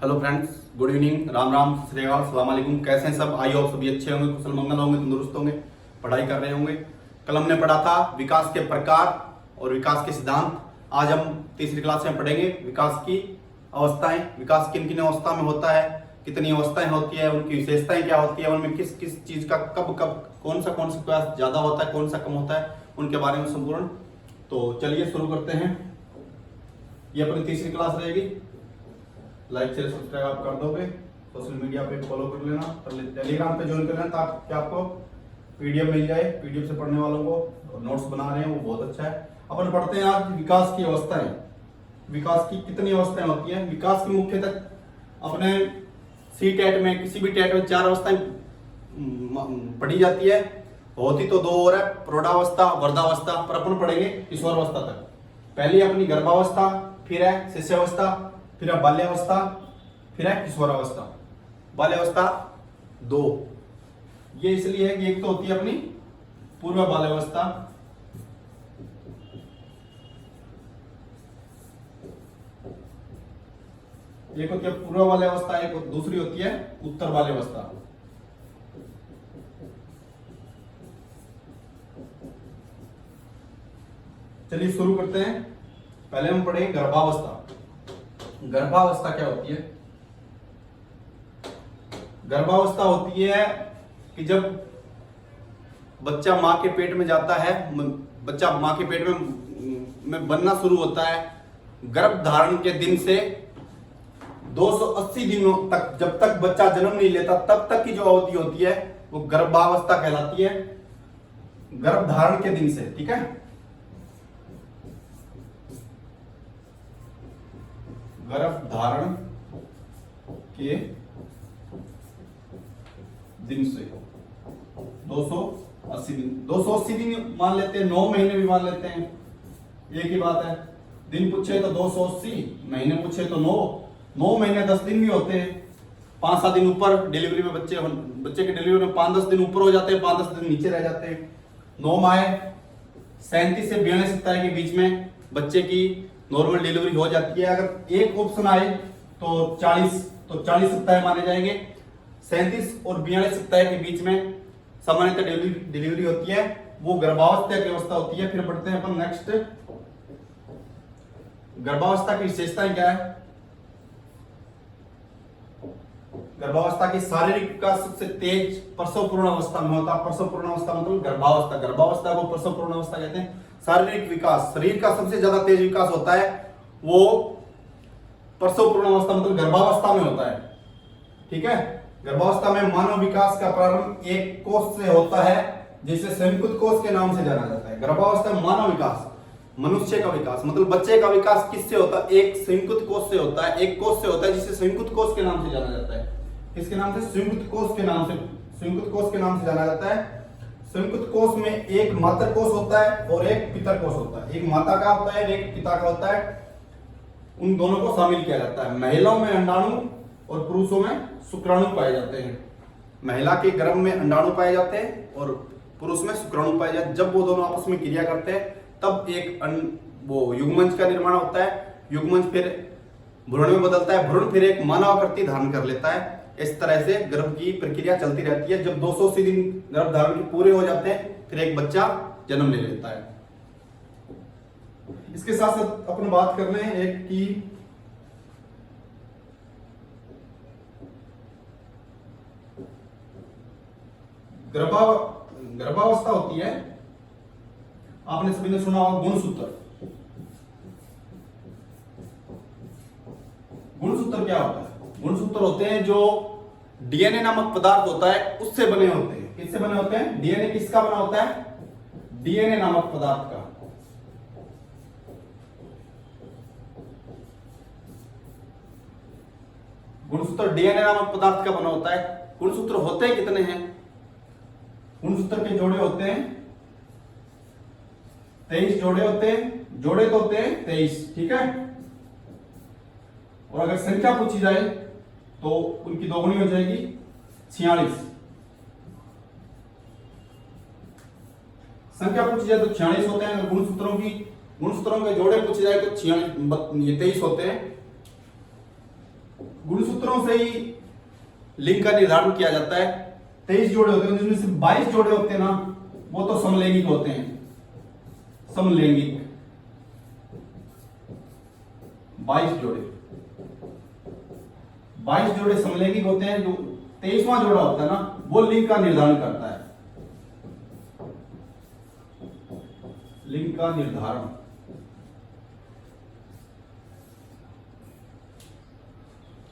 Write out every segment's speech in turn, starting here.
Hello friends, good evening, Ram Ram, सत श्री अकाल, अस्सलाम वालेकुम। कैसे हैं सब? आई होप सभी अच्छे होंगे, कुशल मंगल होंगे, तंदुरुस्त होंगे, पढ़ाई कर रहे होंगे। कल हमने पढ़ा था विकास के प्रकार और विकास के सिद्धांत। आज हम तीसरी क्लास में पढ़ेंगे विकास की अवस्थाएं। विकास किन किन अवस्था में होता है, कितनी अवस्थाएं होती है, उनकी विशेषताएं क्या होती है, उनमें किस किस चीज का कब कब कौन सा विकास ज्यादा होता है, कौन सा कम होता है, उनके बारे में संपूर्ण। तो चलिए शुरू करते हैं। ये अपनी तीसरी क्लास रहेगी। लाइक शेयर सब्सक्राइब आप कर दोगे, सोशल मीडिया पे फॉलो कर लेना, टेलीग्राम पे ज्वाइन कर लेना ताकि आपको पीडीएफ मिल जाए। पीडीएफ से पढ़ने वालों को नोट्स बना रहे हैं वो बहुत अच्छा है। अपन पढ़ते हैं आज विकास की अवस्थाएं। विकास की कितनी अवस्थाएं होती हैं? विकास की मुख्यतः अपने सी टेट में, किसी भी टेट में 4 अवस्थाएं पढ़ी जाती है। होती तो 2 और है, प्रौढ़ावस्था, वृद्धावस्था, पर अपन पढ़ेंगे किशोरावस्था तक। पहली अपनी गर्भावस्था, फिर है शिशुअवस्था, फिर है बाल्यावस्था, फिर है किशोरावस्था। बाल्यावस्था 2, ये इसलिए है कि एक तो होती है अपनी पूर्व बाल्यावस्था, एक होती है पूर्व बाल्यावस्था, एक दूसरी होती है उत्तर बाल्यावस्था। चलिए शुरू करते हैं। पहले हम पढ़ेंगे गर्भावस्था। गर्भावस्था क्या होती है? गर्भावस्था होती है कि जब बच्चा मां के पेट में जाता है, बच्चा मां के पेट में बनना शुरू होता है। गर्भ धारण के दिन से 280 दिनों तक, जब तक बच्चा जन्म नहीं लेता तब तक की जो अवधि होती है वो गर्भावस्था कहलाती है। गर्भ धारण के दिन से, ठीक है, गर्भ धारण के दिन से 280 दिन, 280 दिन मान लेते हैं, 9 महीने भी मान लेते हैं, एक ही बात है। दिन पूछे तो 280, महीने पूछे तो 9 महीने 10 दिन भी होते हैं। 5-7 दिन ऊपर डिलीवरी में बच्चे के डिलीवरी में 5-10 दिन ऊपर हो जाते हैं, 5-10 दिन नीचे रह जाते हैं। 9 माह 37 से 42 सप्ताह के बीच में बच्चे की नॉर्मल डिलीवरी हो जाती है। अगर एक ऑप्शन आए तो 40 सप्ताह माने जाएंगे। 37 और 42 सप्ताह के बीच में सामान्यतः डिलीवरी होती है, वो गर्भावस्था की अवस्था होती है। फिर बढ़ते हैं अपन नेक्स्ट। गर्भावस्था की विशेषताएं क्या है? गर्भावस्था की शारीरिक विकास सबसे तेज प्रसव पूर्ण अवस्था में होता है। प्रसव पूर्ण अवस्था मतलब गर्भावस्था, गर्भावस्था को प्रसव पूर्ण अवस्था कहते हैं। शारीरिक विकास, शरीर का सबसे ज्यादा तेज विकास होता है वो प्रसव पूर्ण अवस्था मतलब गर्भावस्था में होता है, ठीक है। गर्भावस्था में मानव विकास का प्रारंभ एक कोष से होता है जिसे संयुक्त कोष के नाम से जाना जाता है। गर्भावस्था में मानव विकास, मनुष्य का विकास मतलब बच्चे का विकास किससे होता है? एक संयुक्त कोष से होता है, एक कोष से होता है जिसे संयुक्त कोष के नाम से जाना जाता है। किसके नाम से? संयुक्त कोष के नाम से, संयुक्त कोष के नाम से जाना जाता है। संयुक्त कोष में एक मातृ कोष होता है और एक पितर कोष होता है। एक माता का होता है, एक पिता का होता है। उन दोनों को शामिल किया जाता है। महिलाओं में अंडाणु और पुरुषों में शुक्राणु पाए जाते हैं। महिला के गर्भ में अंडाणु पाए जाते हैं और पुरुष में शुक्राणु पाए जाते हैं। जब वो दोनों आपस में क्रिया करते हैं तब एक वो युग्मंज का निर्माण होता है। युग्मंज फिर भ्रूण में बदलता है, भ्रूण फिर एक मानव आकृति धारण कर लेता है। इस तरह से गर्भ की प्रक्रिया चलती रहती है। जब 280 दिन गर्भ धारण के पूरे हो जाते हैं फिर एक बच्चा जन्म ले लेता है। इसके साथ साथ अपन बात कर रहे हैं एक की गर्भावस्था होती है। आपने सभी ने सुना होगा गुणसूत्र। गुणसूत्र क्या होता है? गुणसूत्र होते हैं जो डीएनए नामक पदार्थ होता है उससे बने होते हैं। किससे बने होते हैं? डीएनए किसका बना होता है? डीएनए नामक पदार्थ का। गुणसूत्र डीएनए नामक पदार्थ का बना होता है। गुणसूत्र होते कितने हैं? गुणसूत्र के जोड़े होते हैं 23 जोड़े होते हैं। जोड़े तो होते हैं 23, ठीक है। और अगर संख्या पूछी जाए तो उनकी दोगुनी हो जाएगी 46। संख्या पूछी जाए तो 46 होते हैं। गुणसूत्रों के जोड़े पूछे जाए तो 23 होते हैं। गुणसूत्रों से ही लिंग का निर्धारण किया जाता है। 23 जोड़े होते हैं, जिसमें से 22 जोड़े होते हैं ना, वो तो समलैंगिक होते हैं। समलैंगिक 22 जोड़े, 22 जोड़े समलैंगिक होते हैं। जो 23वां जोड़ा होता है ना, वो लिंग का निर्धारण करता है। लिंग का निर्धारण।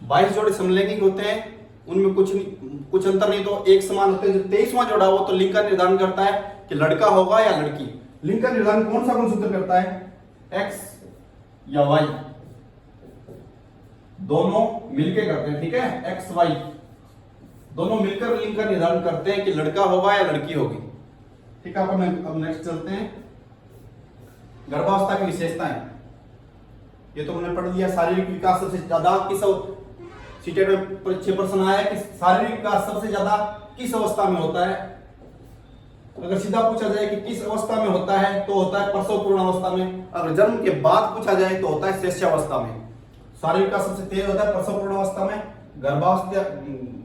बाईस जोड़े समलैंगिक होते हैं, उनमें कुछ अंतर नहीं तो एक समान होते हैं। जो 23वां जोड़ा वो तो लिंग का निर्धारण करता है कि लड़का होगा या लड़की। लिंग का निर्धारण कौन सा गुणसूत्र करता है? एक्स या वाई, दोनों मिलकर करते हैं। ठीक है, एक्स वाई दोनों मिलकर लिंग का निर्धारण करते हैं कि लड़का होगा या लड़की होगी। ठीक है, अब नेक्स्ट चलते हैं। गर्भावस्था की विशेषताएं, ये तो हमने पढ़ लिया। शारीरिक विकास सबसे ज्यादा किस सीटेट में परीक्षा प्रश्न आया है कि शारीरिक विकास सबसे ज्यादा किस अवस्था में होता है? अगर सीधा पूछा जाए कि किस अवस्था में होता है तो होता है प्रसव पूर्ण अवस्था में। अगर जन्म के बाद पूछा जाए तो होता है शिशुअवस्था में। शारीरिक विकास सबसे तेज होता है प्रसव पूर्ण अवस्था में।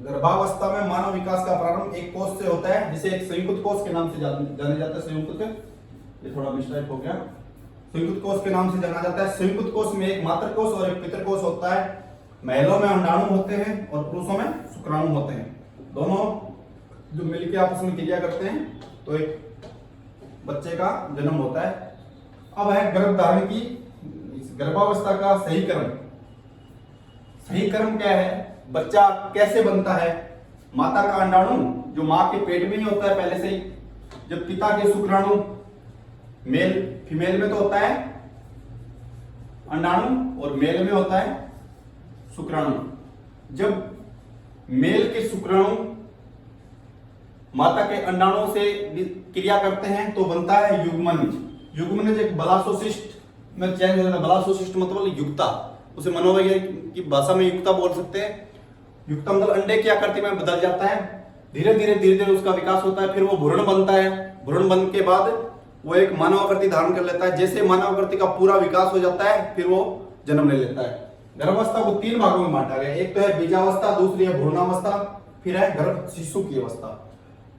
गर्भावस्था में मानव विकास का प्रारंभ एक कोष से होता है, जिसे एक संयुक्त कोष के नाम से जाने जाता है। संयुक्त, ये थोड़ा मिस्टेक हो गया, संयुक्त कोष के नाम से जाना जाता है। संयुक्त कोष में एक मातृ कोष और एक पितृ कोष होता है। महिलाओं में अंडाणु होते हैं और पुरुषों में शुक्राणु होते हैं। दोनों जो मिलकर आपस में क्रिया करते हैं तो एक बच्चे का जन्म होता है। अब है गर्भधारण की गर्भावस्था का सही क्रम। सही क्रम क्या है? बच्चा कैसे बनता है? माता का अंडाणु जो मां के पेट में ही होता है पहले से ही। जब पिता के शुक्राणु, मेल फीमेल में तो होता है अंडाणु और मेल में होता है शुक्राणु। जब मेल के शुक्राणु माता के अंडाणुओं से क्रिया करते हैं तो बनता है युग्मनज। युग्मनज एक ब्लास्टोसिस्ट में चेंज हो जाता है। ब्लास्टोसिस्ट मतलब युक्ता, उसे मनोवैज्ञानिक की भाषा में युक्ता बोल सकते हैं। युक्ता मतलब अंडे की आकृति में बदल जाता है। धीरे धीरे उसका विकास होता है, फिर वो भ्रूण बनता है। भ्रूण बनने के बाद वो एक मानव आकृति धारण कर लेता है। जैसे मानव आकृति का पूरा विकास हो जाता है, फिर वो जन्म ले लेता है। गर्भावस्था को 3 भागों में बांटा गया। एक तो है बीजावस्था, दूसरी है भ्रूणावस्था, फिर है गर्भ शिशु की अवस्था।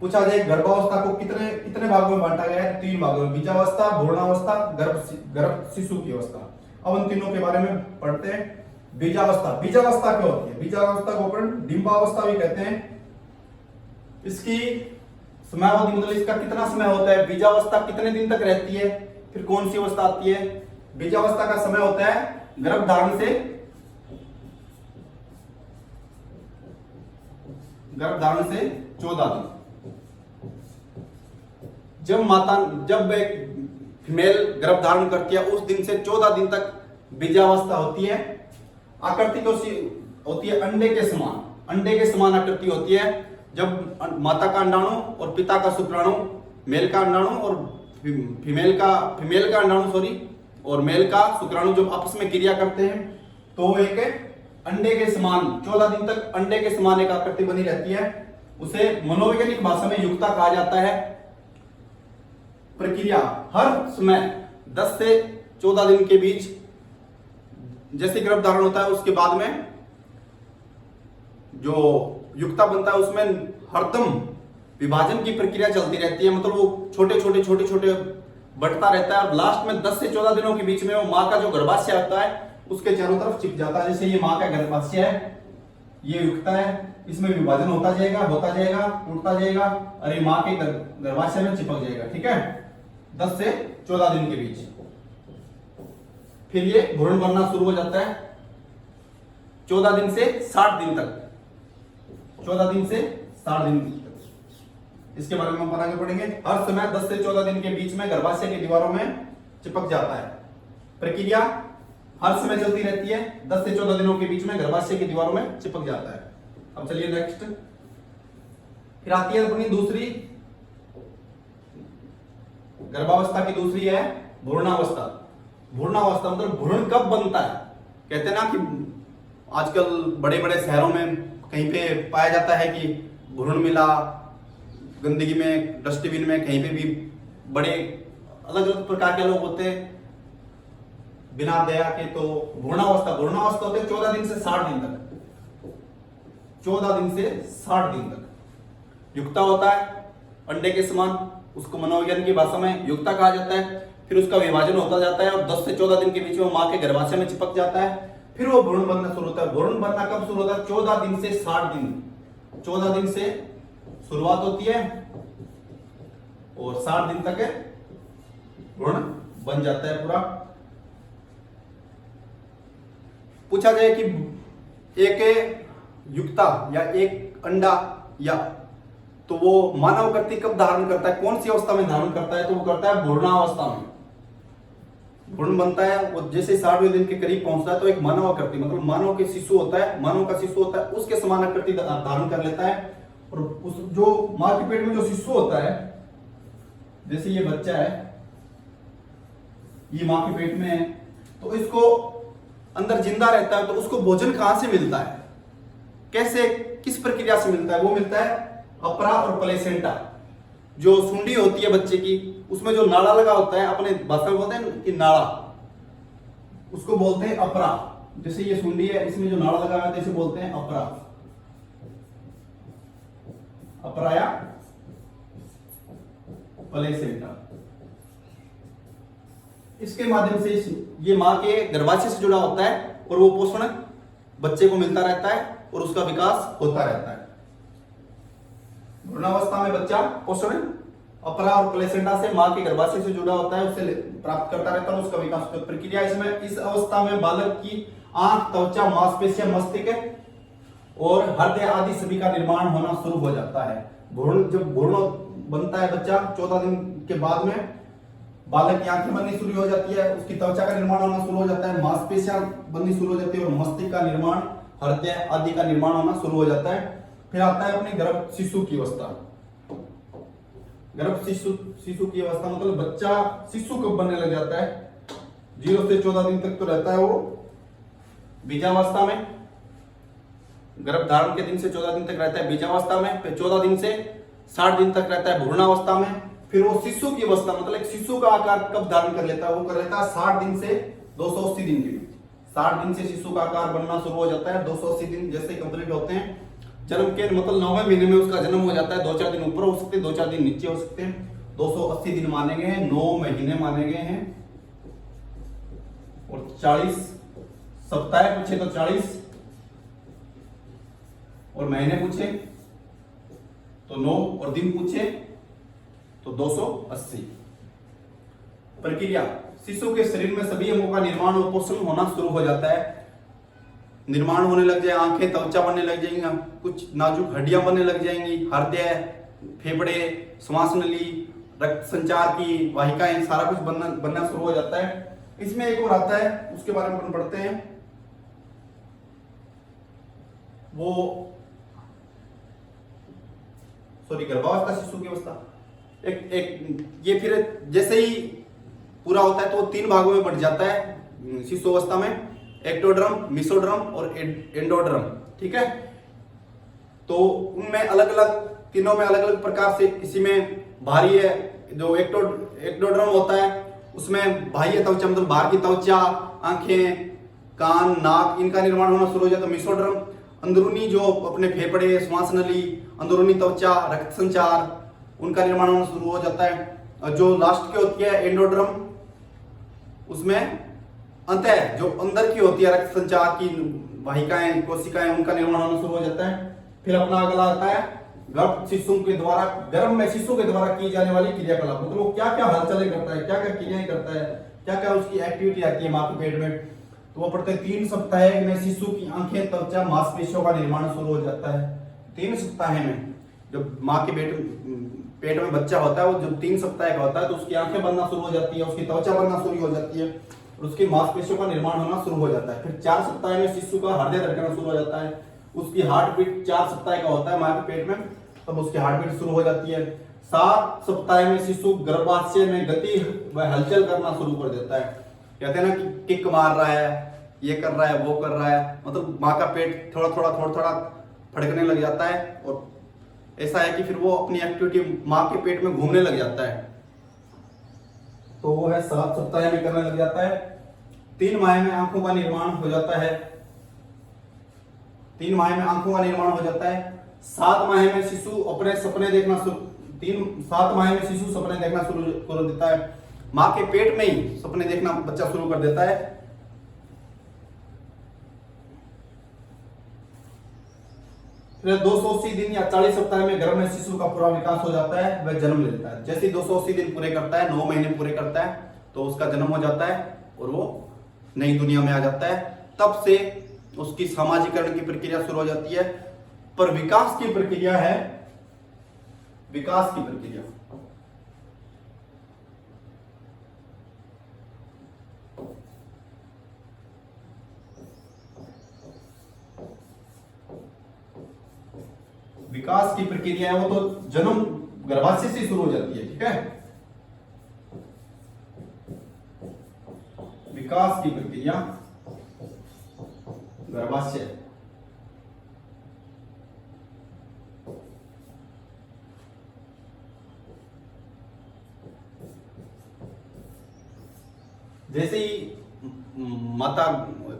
पूछा जाए गर्भावस्था को कितने भागों में बांटा गया है? 3 भागों में, बीजावस्था, भ्रूणावस्था, गर्भ शिशु की अवस्था। अब उन तीनों के बारे में पढ़ते हैं। बीजावस्था, बीजावस्था क्या होती है? बीजावस्था को अपन डिंबावस्था भी कहते हैं। इसकी समयावधि मतलब इसका कितना समय होता है? बीजावस्था कितने दिन तक रहती है? फिर कौन सी अवस्था आती है? बीजावस्था का समय होता है गर्भधारण से 14 दिन। जब एक फीमेल गर्भ धारण करती है उस दिन से 14 दिन तक बीजावस्था होती है। आकृति होती है अंडे के समान, अंडे के समान आकृति होती है। जब माता का अंडाणु और पिता का शुक्राणु, मेल का अंडाणु और फीमेल का अंडाणु और मेल का शुक्राणु जब आपस में क्रिया करते हैं तो एक अंडे के समान 14 दिन तक अंडे के समान एक आकृति बनी रहती है। उसे मनोवैज्ञानिक भाषा में युक्ता कहा जाता है। प्रक्रिया हर समय 10 से 14 दिन के बीच जैसे गर्भधारण होता है उसके बाद में जो युक्ता बनता है उसमें हरदम विभाजन की प्रक्रिया चलती रहती है। मतलब वो छोटे बढ़ता रहता है और लास्ट में 10 से 14 दिनों के बीच में वो माँ का जो गर्भाशय होता है उसके चारों तरफ चिप जाता है। जैसे ये माँ का गर्भाशय है, ये युक्ता है, इसमें विभाजन होता जाएगा, टूटता जाएगा और ये माँ के गर्भाशय में चिपक जाएगा। ठीक है, 10 से 14 दिन के बीच। फिर ये भ्रूण बनना शुरू हो जाता है 14 दिन से 60 दिन तक। 14 दिन से 60 दिन तक इसके बारे में हम आगे पढ़ेंगे। हर समय 10 से 14 दिन के बीच में गर्भाशय की दीवारों में चिपक जाता है। प्रक्रिया हर समय चलती रहती है, 10 से 14 दिनों के बीच में गर्भाशय की दीवारों में चिपक जाता है। अब चलिए नेक्स्ट, फिर आती है अपनी दूसरी गर्भावस्था की दूसरी है भ्रूणावस्था। भ्रूणावस्था मतलब भ्रूण कब बनता है? कहते हैं ना कि आजकल बड़े बड़े शहरों में कहीं पे पाया जाता है कि भ्रूण मिला गंदगी में, डस्टबिन में, कहीं पे भी बड़े अलग अलग प्रकार के लोग होते हैं बिना दया के। तो भ्रूणावस्था होते हैं 14 दिन से 60 दिन तक। 14 दिन से 60 दिन तक। युक्ता होता है अंडे के समान, उसको मनोविज्ञान की भाषा में युक्ता कहा जाता है। फिर उसका विभाजन होता जाता है और 10 से 14 दिन के बीच में माँ के गर्भाशय में चिपक जाता है। फिर वो भ्रूण बनना शुरू होता है। भ्रूण बनना कब शुरू होता है? 14 दिन से 60 दिन। 14 दिन से शुरुआत होती है और 60 दिन तक भ्रूण बन जाता है पूरा। पूछा जाए कि एक युक्ता या एक अंडा या तो वो मानव कृति कब धारण करता है, कौन सी अवस्था में धारण करता है? तो वो करता है भ्रूणावस्था में। भ्रूण बनता है वो जैसे 60वें दिन के करीब पहुंचता है तो एक मानव आकृति, मतलब मानव के शिशु होता है, मानव का शिशु होता है, उसके समान आकृति धारण कर लेता है। और उस जो मां के पेट में जो शिशु होता है, जैसे ये बच्चा है, ये मां के पेट में है, तो इसको अंदर जिंदा रहता है तो उसको भोजन कहां से मिलता है, कैसे, किस प्रक्रिया से मिलता है? वो मिलता है अपरा और प्लेसेंटा। जो सुंडी होती है बच्चे की, उसमें जो नाड़ा लगा होता है, अपने भाषा में बोलते हैं कि नाड़ा, उसको बोलते हैं अपरा। जैसे ये सुंडी है, इसमें जो नाड़ा लगा है इसे बोलते हैं अपरा, अपरा या प्लेसेंटा। इसके माध्यम से ये मां के गर्भाशय से जुड़ा होता है और वो पोषण बच्चे को मिलता रहता है और उसका विकास होता रहता है। भ्रूणावस्था में बच्चा पोषण अपरा और प्लेसेंटा से मां के गर्भाशय से जुड़ा होता है, उससे प्राप्त करता रहता है, उसका विकास की प्रक्रिया। इसमें इस अवस्था में बालक की आंख, त्वचा, मांसपेशियां, मस्तिष्क और हृदय आदि सभी का निर्माण होना शुरू हो जाता है। जब भ्रूण बनता है बच्चा 14 दिन के बाद में, बालक की आंखें बननी शुरू हो जाती है, उसकी त्वचा का निर्माण होना शुरू हो जाता है, मांसपेशियां बननी शुरू हो जाती है और मस्तिष्क का निर्माण, हृदय आदि का निर्माण होना शुरू हो जाता है। फिर आता है अपने गर्भ शिशु की अवस्था। गर्भ शिशु की अवस्था मतलब बच्चा शिशु कब बनने लग जाता है? 0 से 14 दिन तक तो रहता है वो बीजावस्था में, गर्भ धारण के दिन से 14 दिन तक रहता है बीजावस्था में। फिर 14 दिन से 60 दिन तक रहता है भ्रूणावस्था में। फिर वो शिशु की अवस्था मतलब एक शिशु का आकार कब धारण कर लेता है? वो कर लेता है 60 दिन से 280 दिन के बीच। 60 दिन से शिशु का आकार बनना शुरू हो जाता है। 280 दिन जैसे कंप्लीट होते हैं, जन्म के मतलब 9वें महीने में उसका जन्म हो जाता है। 2-4 दिन ऊपर हो सकते हैं, 2-4 दिन नीचे हो सकते हैं। 280 दिन माने गए हैं, 9 महीने माने गए हैं और 40 सप्ताह पूछे तो 40 और महीने पूछे तो 9 और दिन पूछे तो 280। प्रक्रिया, शिशु के शरीर में सभी अंगों का निर्माण और पोषण होना शुरू हो जाता है। निर्माण होने लग जाए, आंखें, त्वचा बनने लग जाएंगी, कुछ नाजुक हड्डियां बनने लग जाएंगी, हृदय, फेफड़े, श्वास नली, रक्त संचार की वाहिकाएं, सारा कुछ बनना शुरू हो जाता है। इसमें एक और आता है, उसके बारे में अपन पढ़ते हैं। वो गर्भावस्था, शिशु की अवस्था। एक ये फिर जैसे ही पूरा होता है तो 3 भागों में बढ़ जाता है शिशु अवस्था में, एक्टोड्रम, मेसोड्रम और एंडोड्रम। ठीक है, तो उनमें अलग अलग, तीनों में अलग अलग प्रकार से, किसी में बाहरी है, जो एक्टोड्रम होता है उसमें बाह्य त्वचा मतलब बाहर की त्वचा, आंखें, कान, नाक, इनका निर्माण होना शुरू हो जाता है। मेसोड्रम अंदरूनी जो अपने फेफड़े, श्वास नली, अंदरूनी त्वचा, रक्त संचार, उनका निर्माण होना शुरू हो जाता है। और जो लास्ट की होती है एंडोड्रम, उसमें अंतः जो अंदर की होती है रक्त संचार की वाहिकाएं, कोशिकाएं, उनका निर्माण होना शुरू हो जाता है। फिर अपना अगला आता है गर्भ शिशु के द्वारा, गर्भ में शिशु के द्वारा की जाने वाली क्रियाकलाप, मतलब वो क्या क्या हलचलें करता है, क्या क्या क्रियाएं करता है, क्या क्या उसकी एक्टिविटी आती है मां के पेट में। तो वो पढ़ते हैं 3 सप्ताह में शिशु की आंखें, त्वचा, मांसपेशियों का निर्माण शुरू हो जाता है। 3 सप्ताह में जब मां के पेट में बच्चा होता है, वो जब 3 सप्ताह का होता है तो उसकी आंखें बनना शुरू हो जाती है, उसकी त्वचा बनना शुरू हो जाती है और उसकी मांसपेशियों का निर्माण होना शुरू हो जाता है। फिर 4 सप्ताह में शिशु का हृदय धड़कना शुरू हो जाता है, उसकी हार्ट बीट 4 सप्ताह का होता है मां के पेट में, तब उसकी हार्ट बीट शुरू हो जाती है। 7 सप्ताह में शिशु गर्भाशय में गति व हलचल करना शुरू कर देता है। कहते हैं ना कि किक मार रहा है, ये कर रहा है, वो कर रहा है, मतलब मां का पेट थोड़ा थोड़ा फड़कने लग जाता है और ऐसा है कि फिर वो अपनी एक्टिविटी मां के पेट में घूमने लग जाता है। तो वो है 7 सप्ताह में करने लग जाता है। 3 माह में आंखों का निर्माण हो जाता है। 3 माह में आंखों का निर्माण हो जाता है। 7 माह में शिशु अपने सपने देखना 7 माह में शिशु सपने देखना शुरू कर देता है। माँ के पेट में ही सपने देखना बच्चा शुरू कर देता है। फिर 280 दिन या 40 सप्ताह में गर्भ में शिशु का पूरा विकास हो जाता है, वह जन्म ले लेता है। जैसे 280 दिन पूरे करता है, 9 महीने पूरे करता है, तो उसका जन्म हो जाता है और वो नई दुनिया में आ जाता है। तब से उसकी सामाजिकरण की प्रक्रिया शुरू हो जाती है। पर विकास की प्रक्रिया है, विकास की प्रक्रिया विकास की प्रक्रिया है, वो तो जन्म गर्भाशय से शुरू हो जाती है। ठीक है, विकास की प्रक्रिया गर्भाशय। जैसे ही माता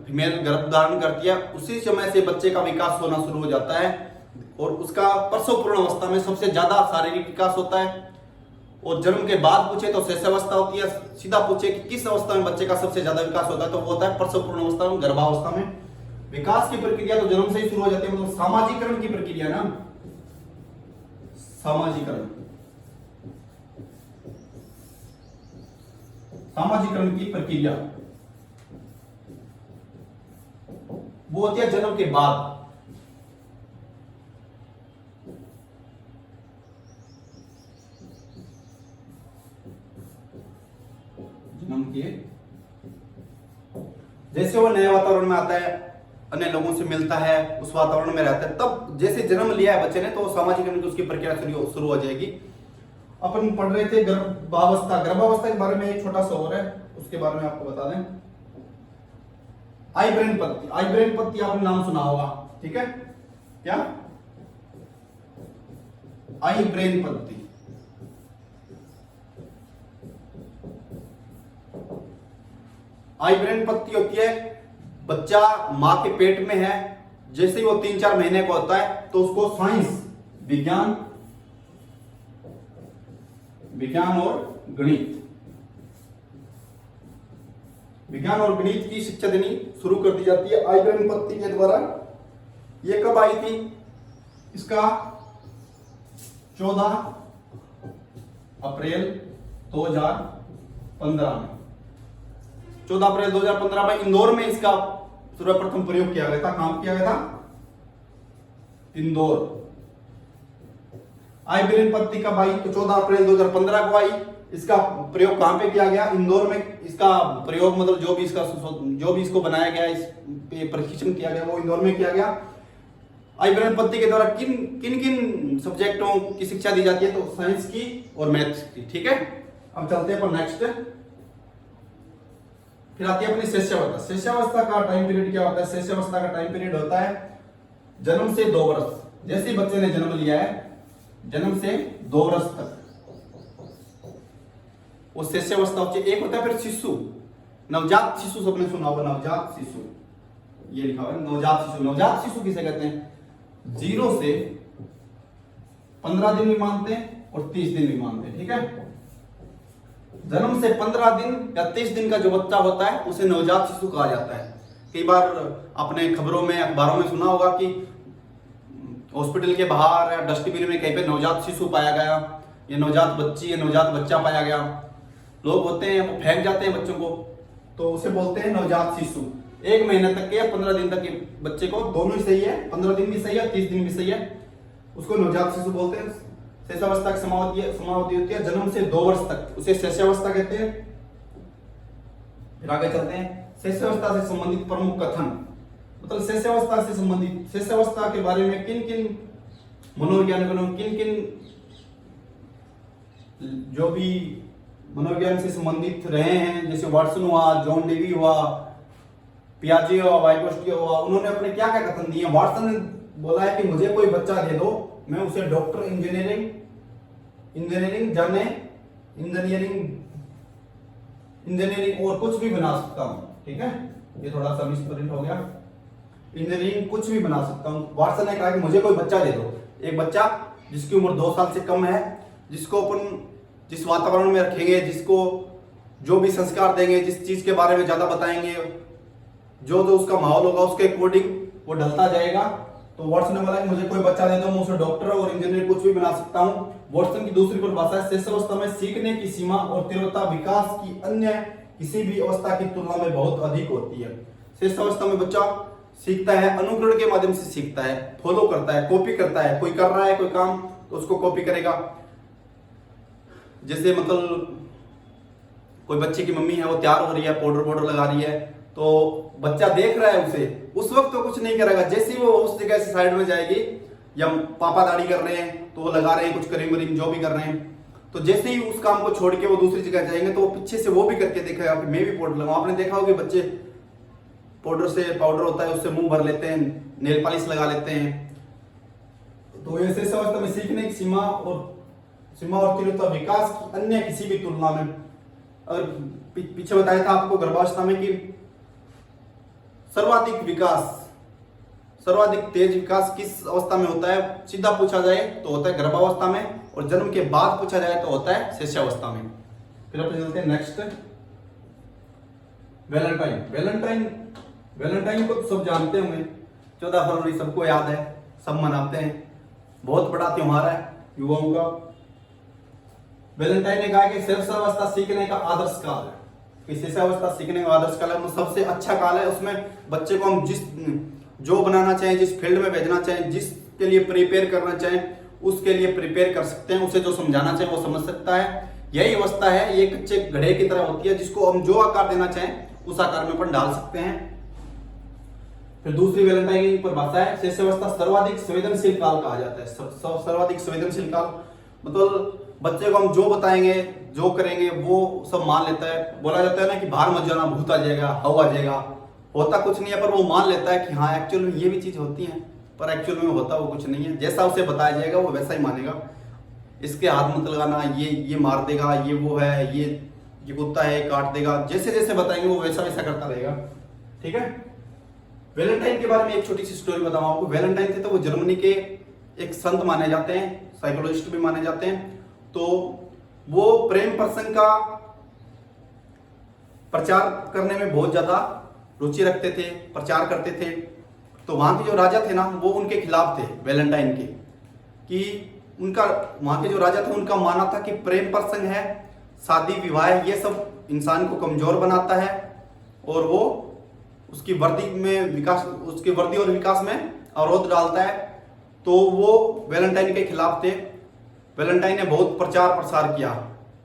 फीमेल गर्भ धारण करती है, उसी समय से बच्चे का विकास होना शुरू हो जाता है और उसका प्रसव पूर्ण अवस्था में सबसे ज्यादा शारीरिक विकास होता है। और जन्म के बाद पूछे तो शैशवावस्था होती है। सीधा पूछे कि किस अवस्था में बच्चे का सबसे ज्यादा विकास होता है, तो वो होता है प्रसव पूर्ण अवस्था में, गर्भावस्था में। विकास की प्रक्रिया तो जन्म से ही शुरू हो जाती है। मतलब सामाजिकरण की प्रक्रिया ना, सामाजिकरण, सामाजिकरण की प्रक्रिया वो होती है जन्म के बाद। जन्म के जैसे वो नए वातावरण में आता है, अन्य लोगों से मिलता है, उस वातावरण में रहता है, तब जैसे जन्म लिया है बच्चे ने, तो सामाजिकरण की उसकी प्रक्रिया शुरू हो जाएगी। अपन पढ़ रहे थे गर्भावस्था। गर्भावस्था के बारे में एक छोटा सा और है, उसके बारे में आपको बता दें। आई ब्रेन पत्ती, आई ब्रेन पत्ती आपने नाम सुना होगा। ठीक है, क्या आई ब्रेन पत्ती? आई ब्रेन पत्ती होती है, बच्चा मां के पेट में है, जैसे ही वो 3-4 महीने का होता है तो उसको साइंस, विज्ञान, विज्ञान और गणित, विज्ञान और गणित की शिक्षा देनी शुरू कर दी जाती है आई ब्रेन पत्ती के द्वारा। ये कब आई थी? इसका 14 अप्रैल 2015 में, 14 अप्रैल 2015 में इंदौर में इसका सर्वप्रथम प्रयोग किया गया था। कहां किया गया था? इंदौर। आई ब्रेन पत्ती कब आई? तो 14 अप्रैल 2015 को आई। इसका प्रयोग कहां पे किया गया? इंदौर में। इसका प्रयोग मतलब जो भी इसको बनाया गया, इस पे परीक्षण किया गया, वो इंदौर में किया गया। आई ब्रेन पत्ती के द्वारा किन किन सब्जेक्टों की शिक्षा दी जाती है? तो साइंस की और मैथ्स की। ठीक है, अब चलते हैं पर नेक्स्ट। फिर आती है अपनी शिष्यावस्था। शिष्यावस्था का टाइम पीरियड क्या होता है? शिष्यावस्था का टाइम पीरियड होता है जन्म से 2 वर्ष। जैसे ही बच्चे ने जन्म लिया है, जन्म से 2 वर्ष तक वो शिष्यावस्था होती है। एक होता है फिर शिशु, नवजात शिशु, सबने सुना होगा नवजात शिशु, ये लिखा हुआ है नवजात शिशु। नवजात शिशु किसे कहते हैं? 0 से 15 दिन भी मानते हैं और 30 दिन भी मानते हैं। ठीक है, जन्म से 15 दिन या 30 दिन का जो बच्चा होता है उसे नवजात शिशु कहा जाता है। कई बार आपने खबरों में, अखबारों में सुना होगा कि हॉस्पिटल के बाहर या डस्टबिन में कहीं पे नवजात शिशु पाया गया, या नवजात बच्ची या नवजात बच्चा पाया गया। लोग होते हैं वो फेंक जाते हैं बच्चों को, तो उसे बोलते हैं नवजात शिशु। 1 महीने तक के या 15 दिन तक के बच्चे को, दोनों ही सही है, 15 दिन भी सही है, 30 दिन भी सही है, उसको नवजात शिशु बोलते हैं। शिष्यावस्था की समाप्ति होती है जन्म से 2 वर्ष तक, उसे शिष्यावस्था कहते हैं। फिर आगे चलते हैं शिष्यावस्था से संबंधित प्रमुख कथन। मतलब शिष्यावस्था से संबंधित, शिष्यावस्था के बारे में किन किन मनोवैज्ञानिकों, किन किन जो भी मनोविज्ञान से संबंधित रहे हैं, जैसे वाटसन हुआ, जॉन डेवी हुआ, पियाजे हुआ, वाइगोस्की हुआ, उन्होंने अपने क्या क्या कथन दिए। वाटसन ने बोला है कि मुझे कोई बच्चा दे दो, मैं उसे डॉक्टर, इंजीनियरिंग और कुछ भी बना सकता हूं। ठीक है, ये थोड़ा सा मिसप्रिंट हो गया। इंजीनियरिंग कुछ भी बना सकता हूँ। वाटसन ने कहा कि मुझे कोई बच्चा दे दो, एक बच्चा जिसकी उम्र 2 साल से कम है, जिसको अपन जिस वातावरण में रखेंगे, जिसको जो भी संस्कार देंगे, जिस चीज के बारे में ज्यादा बताएंगे, जो जो उसका माहौल होगा उसके अकॉर्डिंग वो ढलता जाएगा। तो वाटसन ने बोला कि मुझे कोई बच्चा दे दो, मैं उसे डॉक्टर और इंजीनियर कुछ भी बना सकता हूँ। वाटसन की दूसरी परिभाषा है शिशुअवस्था में सीखने की सीमा और तीव्रता विकास की अन्य किसी भी अवस्था की तुलना में बहुत अधिक होती है। शिशुअवस्था में बच्चा सीखता है, अनुकरण के माध्यम से सीखता है, फॉलो करता है, कॉपी करता है। कोई कर रहा है कोई काम तो उसको कॉपी करेगा। जैसे मतलब कोई बच्चे की मम्मी है, वो तैयार हो रही है, पाउडर लगा रही है, तो बच्चा देख रहा है उसे, उस वक्त तो कुछ नहीं करेगा। जैसे ही वो उस जगह से साइड में जाएगी, या पापा दाढ़ी कर रहे हैं तो वो लगा रहे हैं कुछ क्रीम व्रीम जो भी कर रहे हैं, तो जैसे ही उस काम को छोड़ के वो दूसरी जगह जाएंगे तो वो पीछे से वो भी करके देखेगा कि मैं भी पाउडर लगाऊं। आपने देखा होगा कि बच्चे पाउडर होता है उससे मुंह भर लेते हैं, नेल पॉलिश लगा लेते हैं। तो ऐसे अवस्था में सीखने की सीमा और तीव्रता विकास की अन्य किसी भी तुलना में, अगर पीछे बताया था आपको गर्भावस्था में कि सर्वाधिक तेज विकास किस अवस्था में होता है, सीधा पूछा जाए तो होता है गर्भावस्था में, और जन्म के बाद पूछा जाए तो होता है शिशुअवस्था में। फिर अपन चलते हैं नेक्स्ट, वैलेंटाइन को तो सब जानते होंगे, 14 फरवरी सबको याद है, सब मनाते हैं, बहुत बड़ा त्योहार है युवाओं का। वैलेंटाइन ने कहा कि शिशुअवस्था सीखने का आदर्श काल है, शिशुअवस्था सीखने का आदर्श काल है, मतलब सबसे अच्छा काल है। उसमें बच्चे को हम जो बनाना चाहें, जिस फील्ड में भेजना चाहें, जिसके लिए प्रिपेयर करना चाहें उसके लिए प्रिपेयर कर सकते हैं, उसे जो समझाना चाहे वो समझ सकता है। यही अवस्था है, ये कच्चे घड़े की तरह होती है, जिसको हम जो आकार देना चाहें उस आकार में अपन डाल सकते हैं। फिर दूसरी वैलेंटाइन की परिभाषा है शिशुअवस्था सर्वाधिक संवेदनशील काल कहा जाता है। सर्वाधिक संवेदनशील काल मतलब बच्चे को हम जो बताएंगे, जो करेंगे वो सब मान लेता है। बोला जाता है ना कि बाहर मत जाना, भूत आ जाएगा, हवा आ जाएगा, होता कुछ नहीं है, पर वो मान लेता है कि हाँ एक्चुअल में ये भी चीज होती है, पर एक्चुअल में होता वो कुछ नहीं है। जैसा उसे बताया जाएगा वो वैसा ही मानेगा। इसके हाथ मत लगाना, ये मार देगा, ये वो है, ये कुत्ता है काट देगा, जैसे जैसे बताएंगे वो वैसा वैसा करता रहेगा। ठीक है। वैलेंटाइन के बारे में एक छोटी सी स्टोरी बताऊं आपको। वैलेंटाइन थे तो वो जर्मनी के एक संत माने जाते हैं, साइकोलॉजिस्ट भी माने जाते हैं। तो वो प्रेम प्रसंग का प्रचार करने में बहुत ज्यादा रुचि रखते थे, प्रचार करते थे। तो वहां के जो राजा थे ना, वो उनके खिलाफ थे वैलेंटाइन के, कि उनका वहां के जो राजा थे उनका मानना था कि प्रेम प्रसंग है, शादी विवाह, ये सब इंसान को कमजोर बनाता है और वो उसकी वर्दी और विकास में अवरोध डालता है। तो वो वैलेंटाइन के खिलाफ थे। वैलेंटाइन ने बहुत प्रचार प्रसार किया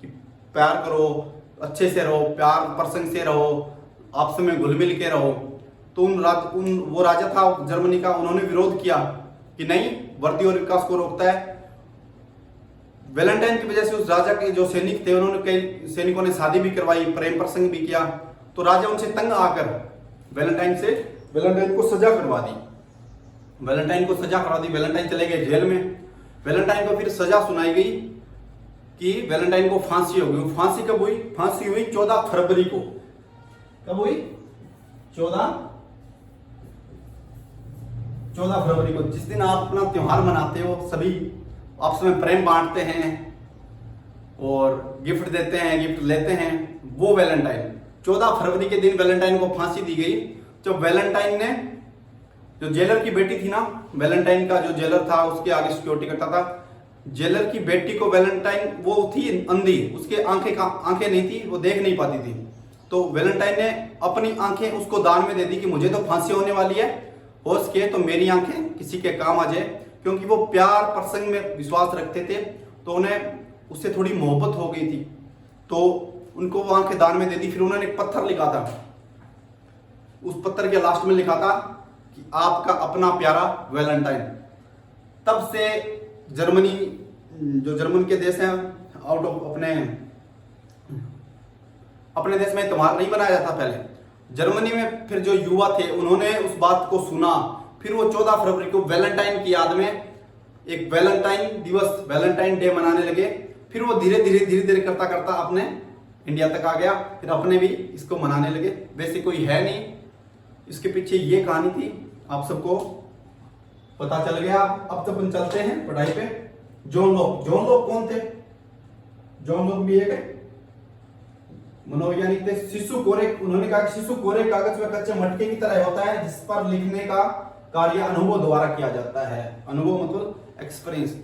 कि प्यार करो, अच्छे से रहो, प्यार प्रसंग से रहो, आपस में घुल मिल के रहो। तो वो राजा था जर्मनी का, उन्होंने विरोध किया कि नहीं, वर्दी और विकास को रोकता है। वैलेंटाइन की वजह से उस राजा के जो सैनिक थे, उन्होंने कई सैनिकों ने शादी भी करवाई, प्रेम प्रसंग भी किया। तो राजा उनसे तंग आकर वैलेंटाइन को सजा करवा दी। वैलेंटाइन चले गए जेल में। वैलेंटाइन को फिर सजा सुनाई गई कि वैलेंटाइन को फांसी होगी। फांसी कब हुई? फांसी हुई 14 फरवरी को। कब हुई? 14 फरवरी को, जिस दिन आप अपना त्योहार मनाते हो, सभी आपस में प्रेम बांटते हैं और गिफ्ट देते हैं, गिफ्ट लेते हैं, वो वैलेंटाइन। 14 फरवरी के दिन वैलेंटाइन को फांसी दी गई। जब वैलेंटाइन ने, जो जेलर की बेटी थी ना, वैलेंटाइन का जो जेलर था उसके आगे सिक्योरिटी करता था, जेलर की बेटी को वैलेंटाइन, वो थी अंधी, उसके आंखें नहीं थी, वो देख नहीं पाती थी। तो वैलेंटाइन ने अपनी आंखें उसको दान में दे दी कि मुझे तो फांसी होने वाली है, हो सके तो मेरी आंखें किसी के काम आ जाए। क्योंकि वो प्यार प्रसंग में विश्वास रखते थे, तो उन्हें उससे थोड़ी मोहब्बत हो गई थी, तो उनको वो आंखें दान में दे दी। फिर उन्होंने एक पत्थर लिखा था, उस पत्थर के लास्ट में लिखा था कि आपका अपना प्यारा वैलेंटाइन। तब से जर्मनी, जो जर्मन के देश हैं, आउट ऑफ अपने देश में त्योहार नहीं बनाया जाता पहले। जर्मनी में फिर जो युवा थे उन्होंने उस बात को सुना, फिर वो 14 फरवरी को वैलेंटाइन की याद में एक वैलेंटाइन दिवस, वैलेंटाइन डे मनाने लगे। फिर वो धीरे धीरे करता करता अपने इंडिया तक आ गया, फिर अपने भी इसको मनाने लगे। वैसे कोई है नहीं, इसके पीछे ये कहानी थी। आप सबको पता चल गया। अब तो अपन चलते हैं पढ़ाई पे। जॉन लॉक कौन थे? जॉन लॉक भी एक मनोवैज्ञानिक थे। शिशु कोरे, उन्होंने कहा कि शिशु कोरे कागज में कच्चे मटके की तरह होता है जिस पर लिखने का कार्य अनुभव द्वारा किया जाता है। अनुभव मतलब एक्सपीरियंस।